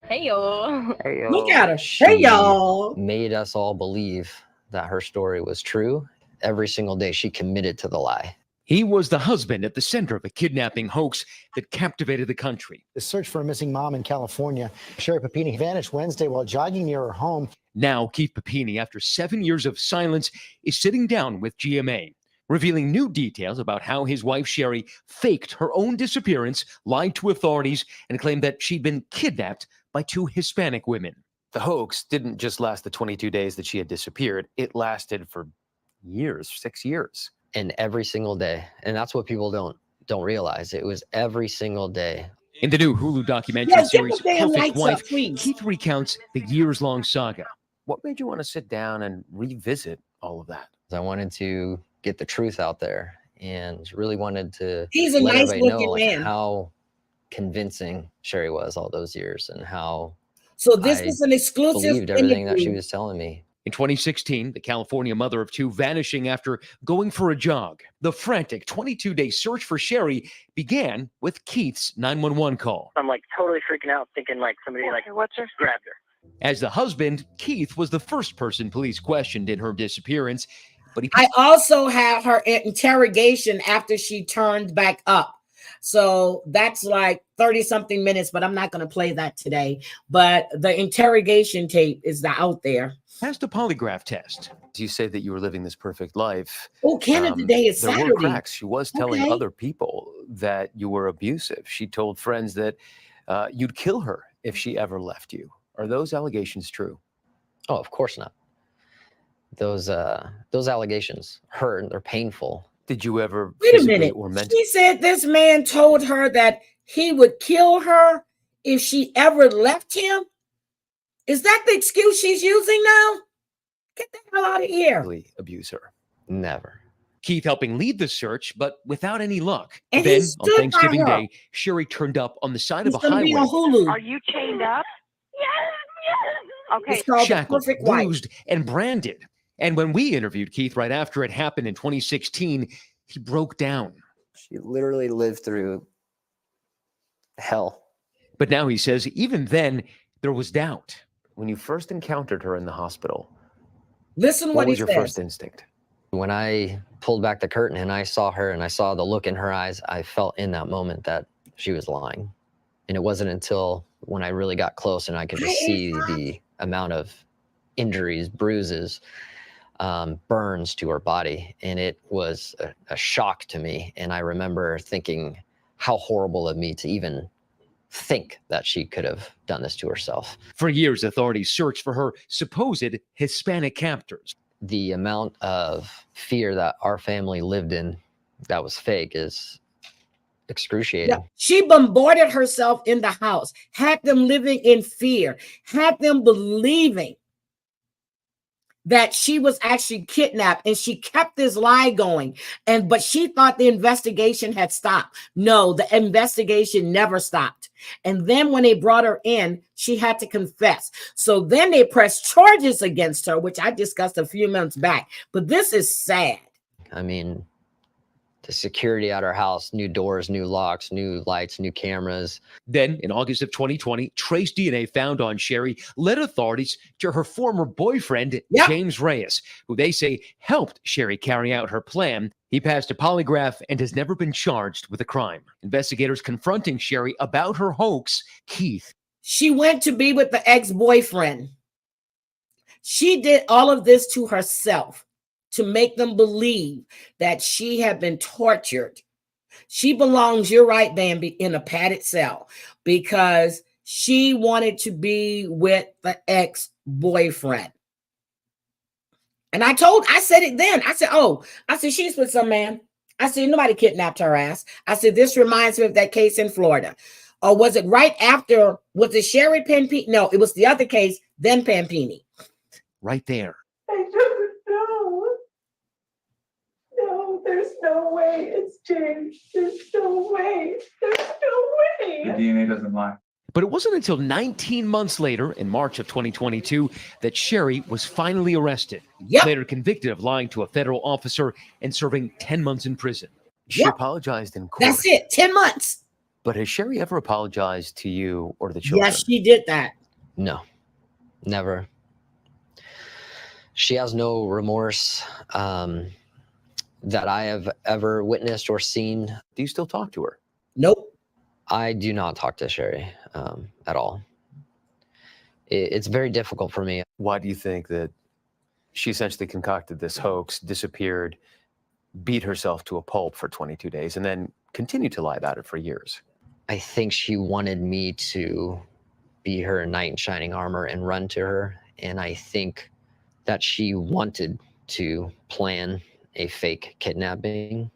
Hey y'all. Hey y'all. Look at her. Hey y'all. Made us all believe that her story was true. Every single day she committed to the lie. He was the husband at the center of a kidnapping hoax that captivated the country. The search for a missing mom in California. Sherri Papini vanished Wednesday while jogging near her home. Now, Keith Papini, after 7 years of silence, is sitting down with GMA, revealing new details about how his wife Sherri faked her own disappearance, lied to authorities, and claimed that she'd been kidnapped by 2 Hispanic women. The hoax didn't just last the 22 days that she had disappeared. It lasted for years, 6 years. And every single day. And that's what people don't realize. It was every single day. In the new Hulu documentary series, Perfect Wife, Keith recounts the years-long saga. What made you want to sit down and revisit all of that? I wanted to get the truth out there and really wanted to He's a let nice everybody know man. how convincing Sherri was all those years and how so this is an exclusive believed everything that she interview. was telling me. In 2016, the California mother of 2 vanishing after going for a jog. The frantic 22-day search for Sherri began with Keith's 911 call. I'm like totally freaking out, thinking like somebody grabbed her. As the husband, Keith was the first person police questioned in her disappearance, but I also have her interrogation after she turned back up. So that's like 30-something minutes, but I'm not going to play that today. But the interrogation tape is out there. Passed a polygraph test. You say that you were living this perfect life. Oh, Canada Day is Saturday. There were cracks. She was telling other people that you were abusive. She told friends that you'd kill her if she ever left you. Are those allegations true? Oh, of course not. Those allegations hurt. They're painful. Did you ever Wait a physically minute. or mentally? She said this man told her that he would kill her if she ever left him. Is that the excuse she's using now? Get the hell out of here. Abuse her? Never. Keith helping lead the search, but without any luck. And Then, he on stood by Thanksgiving her. Day, Sherri turned up on the side He's of a gonna be highway. on Hulu. Are you chained up? Yes. Okay. It's called The Shackled, Perfect Wife. bruised, and branded. And when we interviewed Keith right after it happened in 2016, he broke down. She literally lived through hell. But now he says even then, there was doubt. When you first encountered her in the hospital, Listen what what he was your says. first instinct? When I pulled back the curtain and I saw her and I saw the look in her eyes, I felt in that moment that she was lying. And it wasn't until when I really got close and I could just see the amount of injuries, bruises, burns to her body. And it was a shock to me. And I remember thinking how horrible of me to even think that she could have done this to herself. For years, authorities searched for her supposed Hispanic captors. The amount of fear that our family lived in that was fake is excruciating. Yeah. She bombarded herself in the house, had them living in fear, had them believing that she was actually kidnapped, and she kept this lie going. But she thought the investigation had stopped. No, the investigation never stopped. And then when they brought her in, she had to confess. So then they pressed charges against her, which I discussed a few months back. But this is sad. I mean, the security at our house, new doors, new locks, new lights, new cameras. Then, in August of 2020, trace DNA found on Sherri led authorities to her former boyfriend, James Reyes, who they say helped Sherri carry out her plan. He passed a polygraph and has never been charged with a crime. Investigators confronting Sherri about her hoax, Keith. She went to be with the ex-boyfriend. She did all of this to herself, to make them believe that she had been tortured. She belongs, you're right, Bambi, in a padded cell because she wanted to be with the ex-boyfriend. And I said it then. I said, she's with some man. I said, nobody kidnapped her ass. I said, this reminds me of that case in Florida. Or was it right after, was it Sherri Papini? No, it was the other case, then Papini. Right there. I don't know. No, there's no way it's James. There's no way. There's no way. The DNA doesn't lie. But it wasn't until 19 months later, in March of 2022, that Sherri was finally arrested. Later convicted of lying to a federal officer and serving 10 months in prison. She apologized in court. That's it, 10 months. But has Sherri ever apologized to you or the children? Yes, she did that. No, never. She has no remorse that I have ever witnessed or seen. Do you still talk to her? Nope. I do not talk to Sherri at all. It's very difficult for me. Why do you think that she essentially concocted this hoax, disappeared, beat herself to a pulp for 22 days, and then continued to lie about it for years? I think she wanted me to be her knight in shining armor and run to her. And I think that she wanted to plan a fake kidnapping.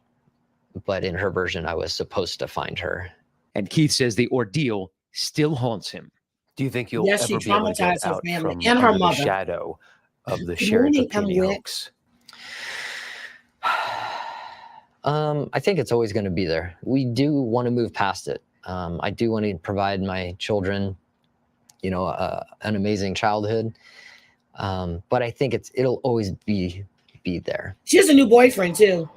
But in her version, I was supposed to find her. And Keith says the ordeal still haunts him. Do you think you'll ever be able to get out from and her under the mother. shadow of the Sherri Papini hoax? I think it's always going to be there. We do want to move past it. I do want to provide my children, an amazing childhood. But I think it'll always be there. She has a new boyfriend too.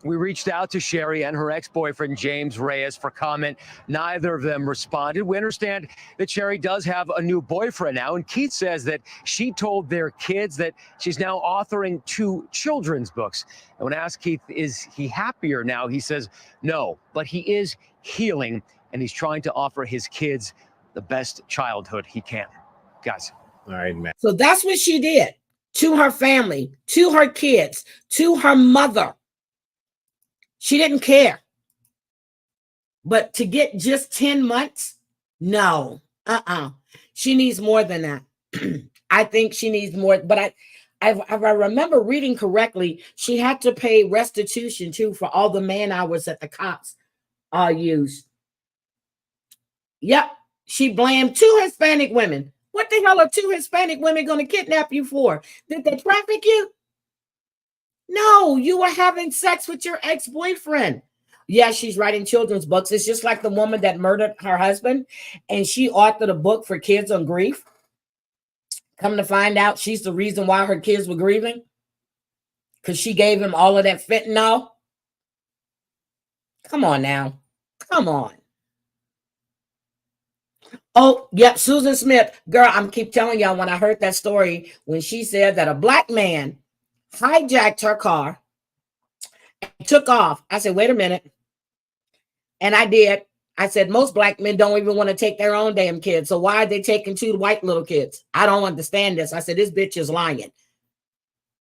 We reached out to Sherri and her ex-boyfriend, James Reyes, for comment. Neither of them responded. We understand that Sherri does have a new boyfriend now, and Keith says that she told their kids that she's now authoring 2 children's books. And when asked Keith, is he happier now, he says no, but he is healing, and he's trying to offer his kids the best childhood he can. Guys. All right, man. So that's what she did to her family, to her kids, to her mother. She didn't care. But to get just 10 months? No. She needs more than that. I think she needs more. But if I remember reading correctly, she had to pay restitution too for all the man hours that the cops used. Yep. She blamed 2 Hispanic women. What the hell are 2 Hispanic women going to kidnap you for? Did they traffic you? No, you were having sex with your ex-boyfriend. Yeah, she's writing children's books. It's just like the woman that murdered her husband, and she authored a book for kids on grief. Come to find out, she's the reason why her kids were grieving, because she gave him all of that fentanyl. Come on now. Come on. Oh, yep, Susan Smith. Girl, I'm keep telling y'all, when I heard that story, when she said that a black man hijacked her car and took off, I said, wait a minute. And I did. I said, most black men don't even want to take their own damn kids. So why are they taking 2 white little kids? I don't understand this. I said, this bitch is lying.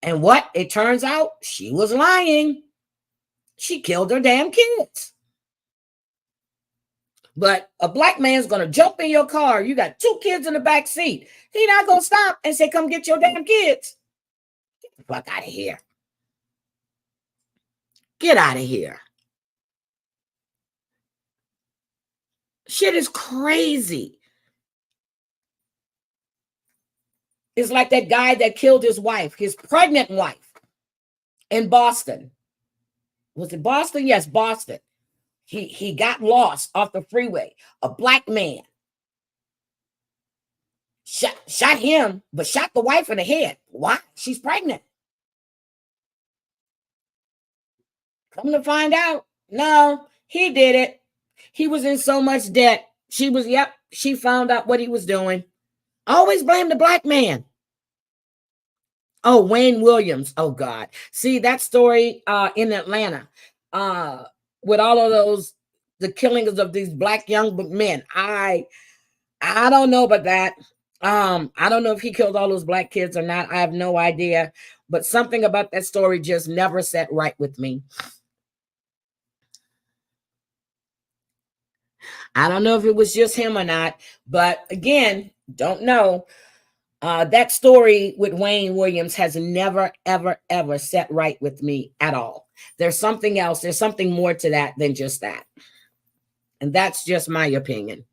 And what? It turns out she was lying. She killed her damn kids. But a black man's going to jump in your car. You got 2 kids in the back seat. He not going to stop and say, come get your damn kids. Get the fuck out of here. Get out of here. Shit is crazy. It's like that guy that killed his wife, his pregnant wife in Boston. Was it Boston? Yes, Boston. He got lost off the freeway. A black man shot him, but shot the wife in the head. Why? She's pregnant. Come to find out, no, he did it. He was in so much debt. She found out what he was doing. Always blame the black man. Oh, Wayne Williams. Oh, God. See, that story in Atlanta with all of those, the killings of these black young men. I don't know about that. I don't know if he killed all those black kids or not. I have no idea. But something about that story just never sat right with me. I don't know if it was just him or not, but again, don't know. That story with Wayne Williams has never, ever, ever sat right with me at all. There's something else. There's something more to that than just that. And that's just my opinion.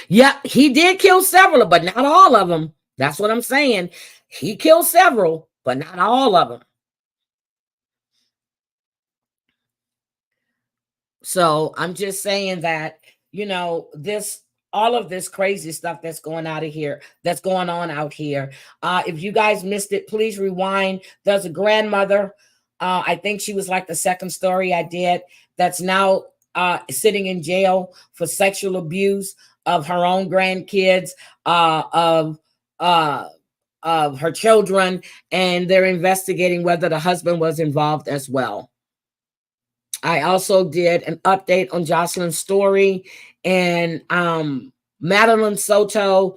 Yeah, he did kill several, but not all of them. That's what I'm saying. He killed several, but not all of them. So I'm just saying that, you know, all of this crazy stuff that's going on out here. If you guys missed it, please rewind. There's a grandmother. I think she was like the second story I did, that's now sitting in jail for sexual abuse of her own grandkids, of her children, and they're investigating whether the husband was involved as well. I also did an update on Jocelyn's story and Madeline Soto.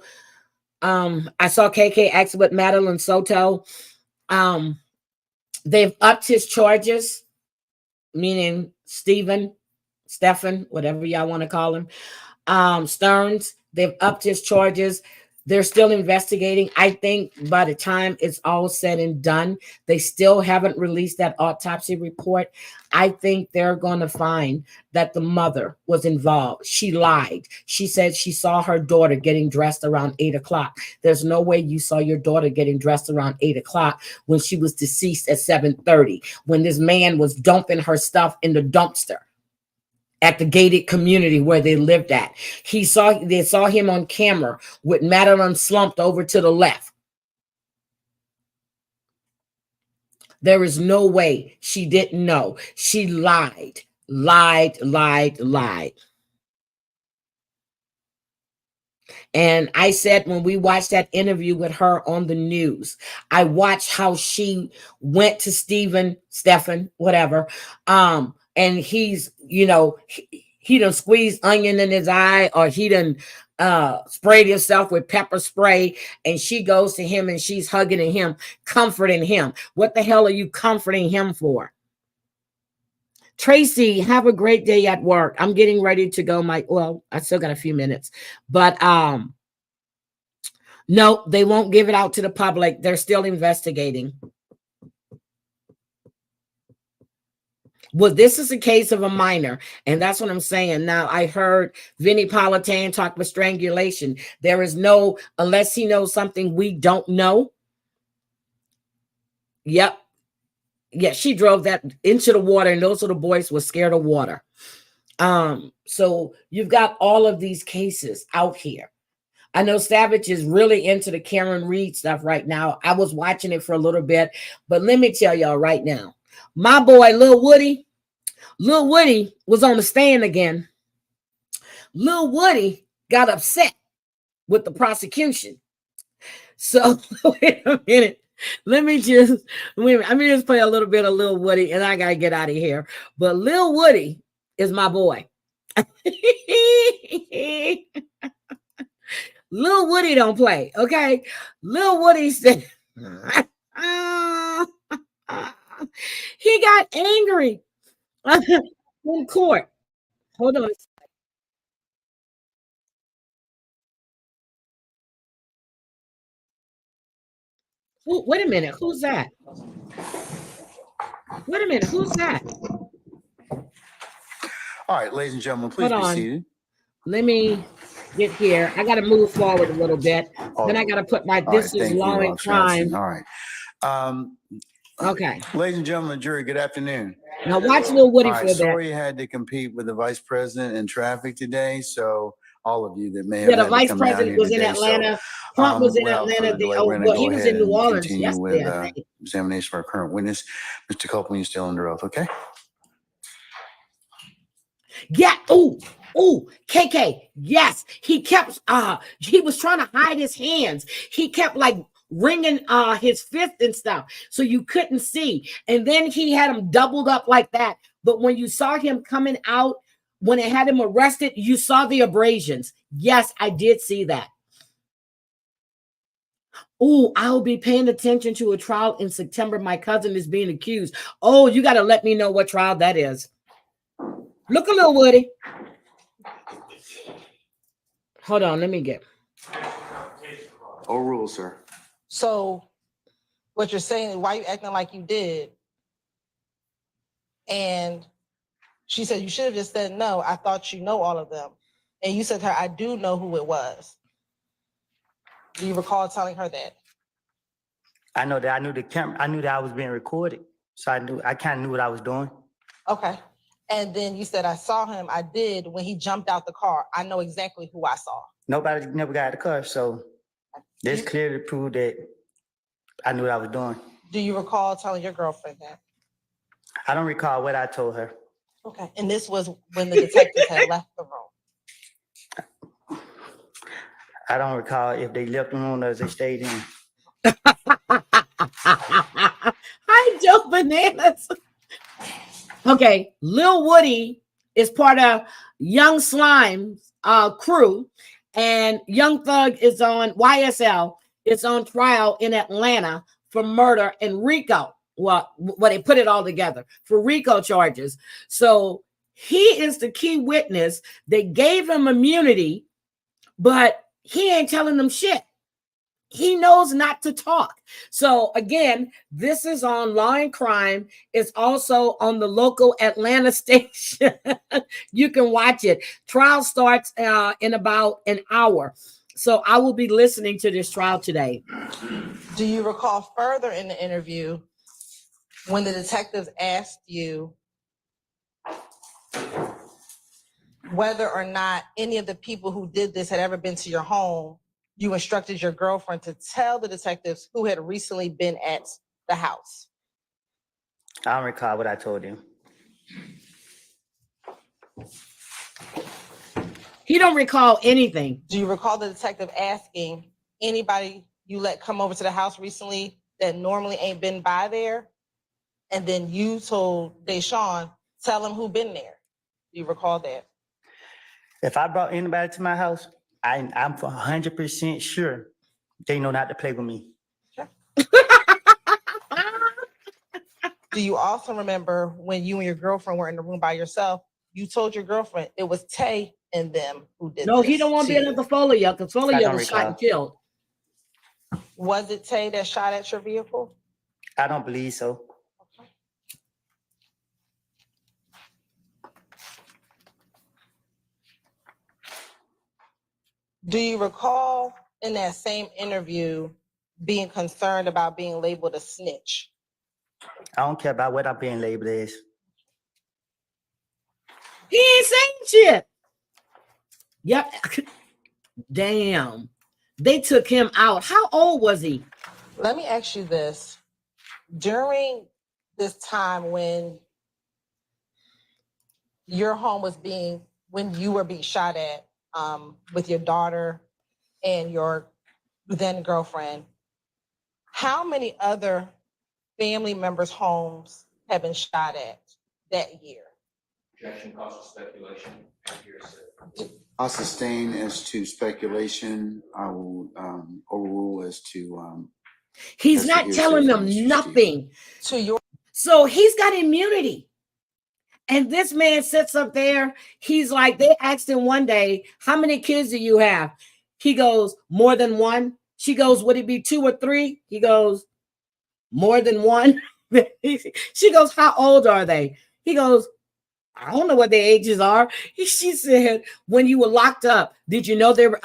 I saw KK ask about Madeline Soto. They've upped his charges, meaning Stephen, whatever y'all want to call him. Stearns, they've upped his charges. They're still investigating. I think by the time it's all said and done, they still haven't released that autopsy report. I think they're going to find that the mother was involved. She lied. She said she saw her daughter getting dressed around 8 o'clock. There's no way you saw your daughter getting dressed around 8 o'clock when she was deceased at 7:30, when this man was dumping her stuff in the dumpster at the gated community where they lived at. They saw him on camera with Madeline slumped over to the left. There is no way she didn't know. She lied. And I said, when we watched that interview with her on the news, I watched how she went to Stephen, whatever, and he's, you know, he done squeezed onion in his eye, or he done sprayed himself with pepper spray, and she goes to him and she's hugging him, comforting him. What the hell are you comforting him for? Tracy, have a great day at work. I'm getting ready to go. Well, I still got a few minutes, but No, they won't give it out to the public. They're still investigating. Well, this is a case of a minor, and that's what I'm saying. Now, I heard Vinnie Politan talk about strangulation. There is no, unless he knows something we don't know. Yep. Yeah, she drove that into the water, and those little boys were scared of water. So you've got all of these cases out here. I know Savage is really into the Karen Reed stuff right now. I was watching it for a little bit, but let me tell y'all right now, my boy Lil Woody was on the stand again. Lil Woody got upset with the prosecution. So wait a minute. Let me just play a little bit of Lil Woody, and I gotta get out of here. But Lil Woody is my boy. Lil Woody don't play, okay? Lil Woody said he got angry in court. Hold on. Wait a minute. Who's that? Wait a minute. Who's that? All right, ladies and gentlemen, please be seated. Let me get here. I got to move forward a little bit. Then I got to put my "This is law and crime." All right. Okay. Ladies and gentlemen, jury, good afternoon. Now watch Lil Woody for that. Sorry you had to compete with the vice president in traffic today, so all of you that may have the vice president was in Atlanta. Trump was in Atlanta. He was in New Orleans yesterday, I think. Examination of our current witness. Mr. Copeland, you're still under oath, okay? Yeah. Oh, KK. Yes. He kept he was trying to hide his hands. He kept like wringing his fist and stuff, so you couldn't see. And then he had him doubled up like that. But when you saw him coming out, when it had him arrested, you saw the abrasions. Yes, I did see that. Oh, I'll be paying attention to a trial in September. My cousin is being accused. Oh, you got to let me know what trial that is. Look a little Woody. Hold on, let me get. Overruled, sir. So what you're saying is why you acting like you did? And she said, you should have just said, no, I thought you know all of them. And you said to her, I do know who it was. Do you recall telling her that? I know that I knew the camera, I knew that I was being recorded. So I kind of knew what I was doing. Okay. And then you said, I saw him. I did when he jumped out the car. I know exactly who I saw. Nobody never got out the car. So this clearly proved that I knew what I was doing. Do you recall telling your girlfriend that? I don't recall what I told her. Okay. And this was when the detectives had left the room. I don't recall if they left the room or if they stayed in. Hi, Joe Bananas. Okay, Lil Woody is part of Young Slime's crew, and Young Thug is on YSL. It's on trial in Atlanta for murder and RICO. Well, they put it all together for RICO charges. So he is the key witness. They gave him immunity, but he ain't telling them shit. He knows not to talk. So again, this is on Law and Crime. It's also on the local Atlanta station. You can watch it. Trial starts in about an hour. So I will be listening to this trial today. Do you recall further in the interview when the detectives asked you whether or not any of the people who did this had ever been to your home? You instructed your girlfriend to tell the detectives who had recently been at the house. I don't recall what I told him. He don't recall anything. Do you recall the detective asking anybody you let come over to the house recently that normally ain't been by there? And then you told Deshaun, tell him who been there. Do you recall that? If I brought anybody to my house, I'm 100% sure they know not to play with me. Sure. Do you also remember when you and your girlfriend were in the room by yourself, you told your girlfriend it was Tay and them who did No, this? he don't want to be another Foley because Foley was shot and killed. Was it Tay that shot at your vehicle? I don't believe so. Do you recall in that same interview being concerned about being labeled a snitch? I don't care about what I'm being labeled as. He ain't saying shit. Yep. Damn. They took him out. How old was he? Let me ask you this. During this time when your home was when you were being shot at with your daughter and your then girlfriend, how many other family members' homes have been shot at that year? Objection, causes speculation. I'll sustain as to speculation. I will overrule as to. He's not telling them nothing. So he's got immunity. And this man sits up there. He's like, they asked him one day, how many kids do you have? He goes, more than one. She goes, would it be 2 or 3? He goes, more than one. She goes, how old are they? He goes, I don't know what their ages are. She said, when you were locked up, did you know their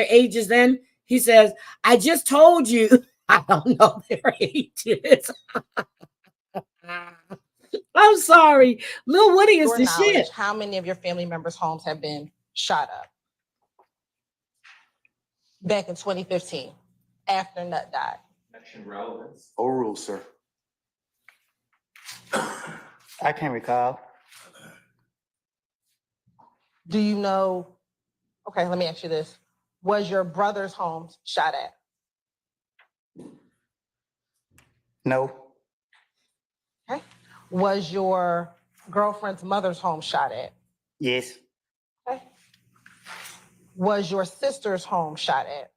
ages then? He says, I just told you I don't know their ages. I'm sorry. Lil Woody is the shit. How many of your family members' homes have been shot up? Back in 2015, after Nut died. Action relevance. Overrule, sir. I can't recall. Do you know? Okay, let me ask you this. Was your brother's home shot at? No. Okay. Was your girlfriend's mother's home shot at? Yes. Okay. Was your sister's home shot at?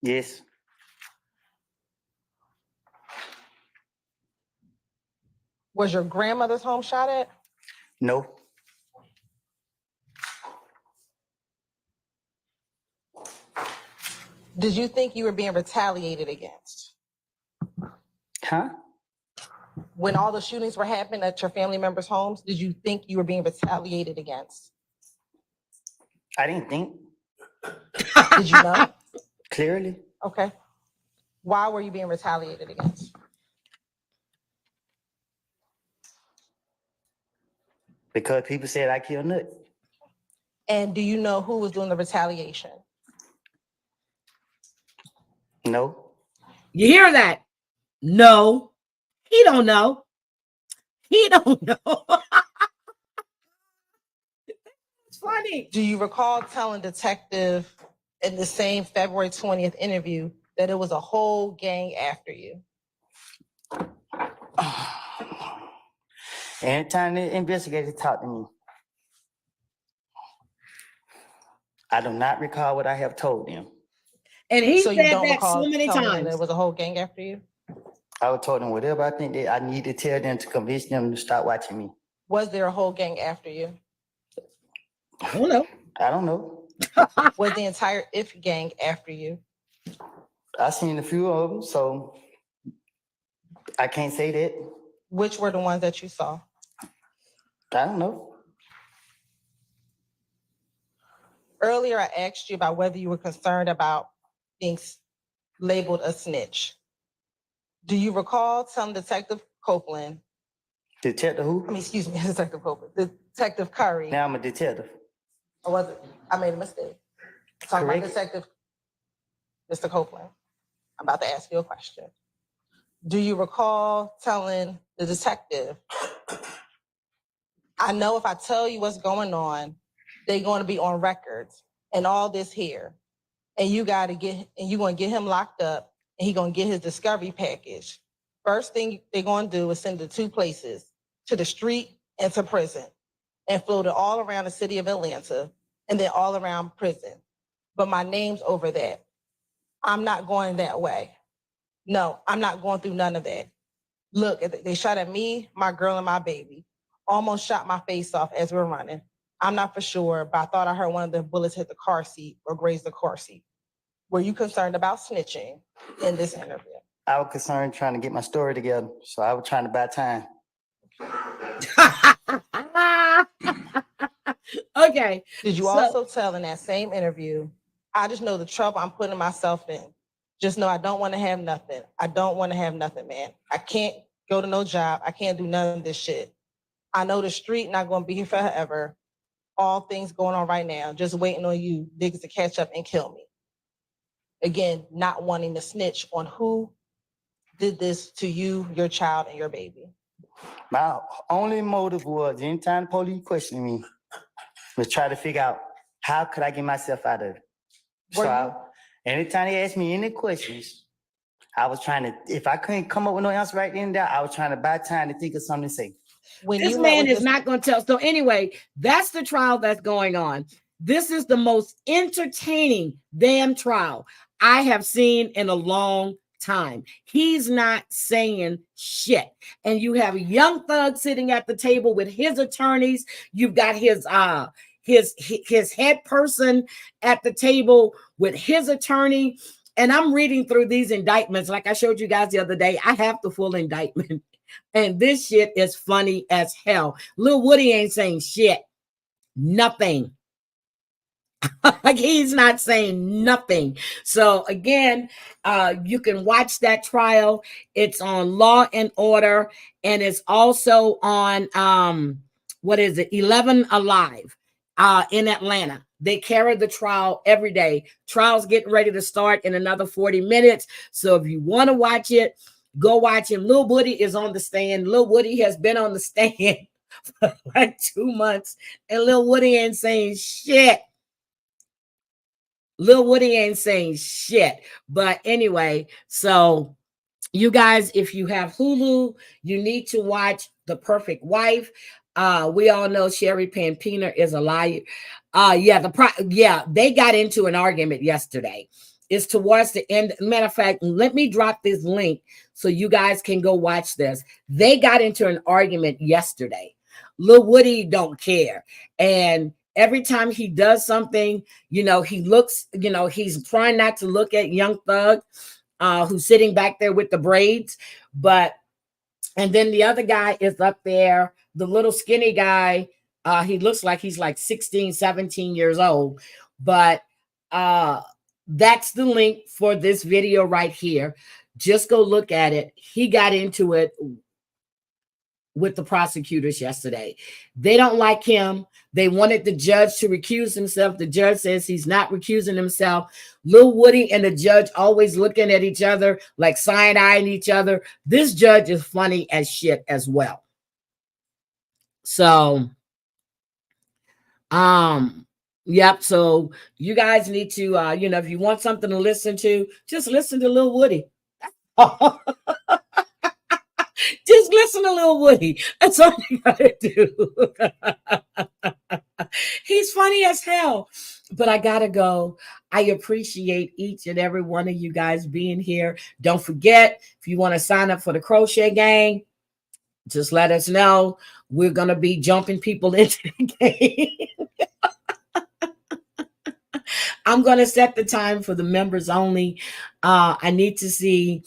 Yes. Was your grandmother's home shot at? No. Did you think you were being retaliated against? Huh? When all the shootings were happening at your family members' homes, did you think you were being retaliated against? I didn't think. Did you know? Clearly. Okay. Why were you being retaliated against? Because people said I killed Nut. And do you know who was doing the retaliation? No. You hear that? No. He don't know. He don't know. It's funny. Do you recall telling detective in the same February 20th interview that it was a whole gang after you? Anytime the investigator talked to me, I do not recall what I have told them. And he so said you don't that recall so many telling them times. there was a whole gang after you? I was told them whatever I think that I need to tell them to convince them to stop watching me. Was there a whole gang after you? I don't know. I don't know. Was the entire IF gang after you? I seen a few of them, so I can't say that. Which were the ones that you saw? I don't know. Earlier, I asked you about whether you were concerned about being labeled a snitch. Do you recall telling Detective Copeland? Detective who? Excuse me, Detective Copeland. Detective Curry. Now I'm a detective. Or was it? I made a mistake. I'm talking about Detective Mr. Copeland. I'm about to ask you a question. Do you recall telling the detective, I know if I tell you what's going on, they're going to be on records and all this here. And you're going to get him locked up and he's going to get his discovery package. First thing they're going to do is send it to 2 places, to the street and to prison, and float it all around the city of Atlanta and then all around prison. But my name's over that. I'm not going that way. No, I'm not going through none of that. Look, they shot at me, my girl, and my baby. Almost shot my face off as we're running. I'm not for sure, but I thought I heard one of the bullets hit the car seat or grazed the car seat. Were you concerned about snitching in this interview? I was concerned trying to get my story together, so I was trying to buy time. Okay. Did you also tell in that same interview, I just know the trouble I'm putting myself in. Just know I don't want to have nothing. I don't want to have nothing, man. I can't go to no job. I can't do none of this shit. I know the street not going to be here forever. All things going on right now, just waiting on you niggas to catch up and kill me. Again, not wanting to snitch on who did this to you, your child, and your baby. My only motive was anytime the police questioned me was try to figure out how could I get myself out of it. Anytime they asked me any questions, I was trying to, if I couldn't come up with no answer right then and there, I was trying to buy time to think of something to say. This man is not going to tell. So anyway, that's the trial that's going on. This is the most entertaining damn trial I have seen in a long time. He's not saying shit. And you have a Young Thug sitting at the table with his attorneys. You've got his head person at the table with his attorney. And I'm reading through these indictments. Like I showed you guys the other day, I have the full indictment. And this shit is funny as hell. Lil Woody ain't saying shit. Nothing. Like he's not saying nothing. So again, you can watch that trial. It's on Law and Order, and it's also on 11 Alive in Atlanta. They carry the trial every day. Trial's getting ready to start in another 40 minutes. So if you want to watch it, go watch him. Lil Woody is on the stand. Lil Woody has been on the stand for like 2 months, and Lil Woody ain't saying shit. Lil Woody ain't saying shit. But anyway, so you guys, if you have Hulu, you need to watch The Perfect Wife. We all know Sherri Papini is a liar. They got into an argument yesterday. It's towards the end. Matter of fact, let me drop this link so you guys can go watch this. They got into an argument yesterday. Lil Woody don't care. And every time he does something, he looks, he's trying not to look at Young Thug, who's sitting back there with the braids. And then the other guy is up there, the little skinny guy. He looks like he's like 16, 17 years old. But that's the link for this video right here. Just go look at it. He got into it with the prosecutors yesterday. They don't like him. They wanted the judge to recuse himself. The judge says he's not recusing himself. Lil Woody and the judge always looking at each other, like side-eyeing each other. This judge is funny as shit as well. So, yep. So you guys need to, if you want something to listen to, just listen to Lil Woody. Just listen to Lil Woody. That's all you gotta do. He's funny as hell. But I gotta go. I appreciate each and every one of you guys being here. Don't forget, if you want to sign up for the Crochet Gang, just let us know. We're gonna be jumping people into the game. I'm gonna set the time for the members only. I need to see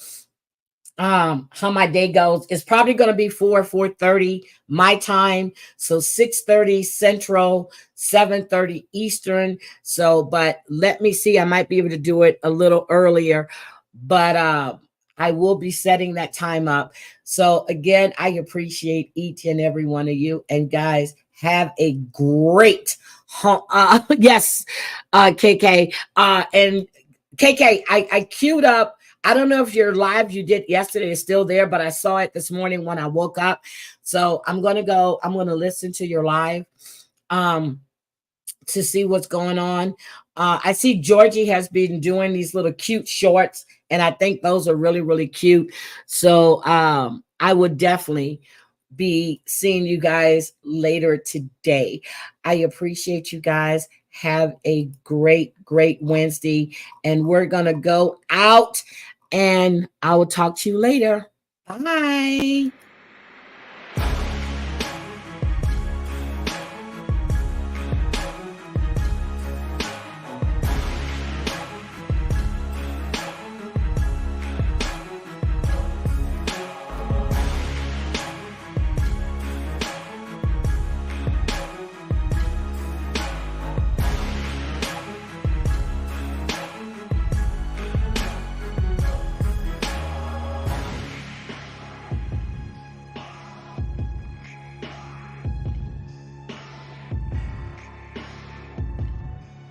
how my day goes. It's probably going to be 4:30 my time, so 6:30 Central, 7:30 Eastern. So, but let me see, I might be able to do it a little earlier, but I will be setting that time up. So again, I appreciate each and every one of you, and guys, have a great yes, KK, and KK, I queued up. I don't know if your live you did yesterday is still there, but I saw it this morning when I woke up. So I'm going to listen to your live to see what's going on. I see Georgie has been doing these little cute shorts, and I think those are really, really cute. So I would definitely be seeing you guys later today. I appreciate you guys. Have a great, great Wednesday, and we're going to go out. And I will talk to you later. Bye.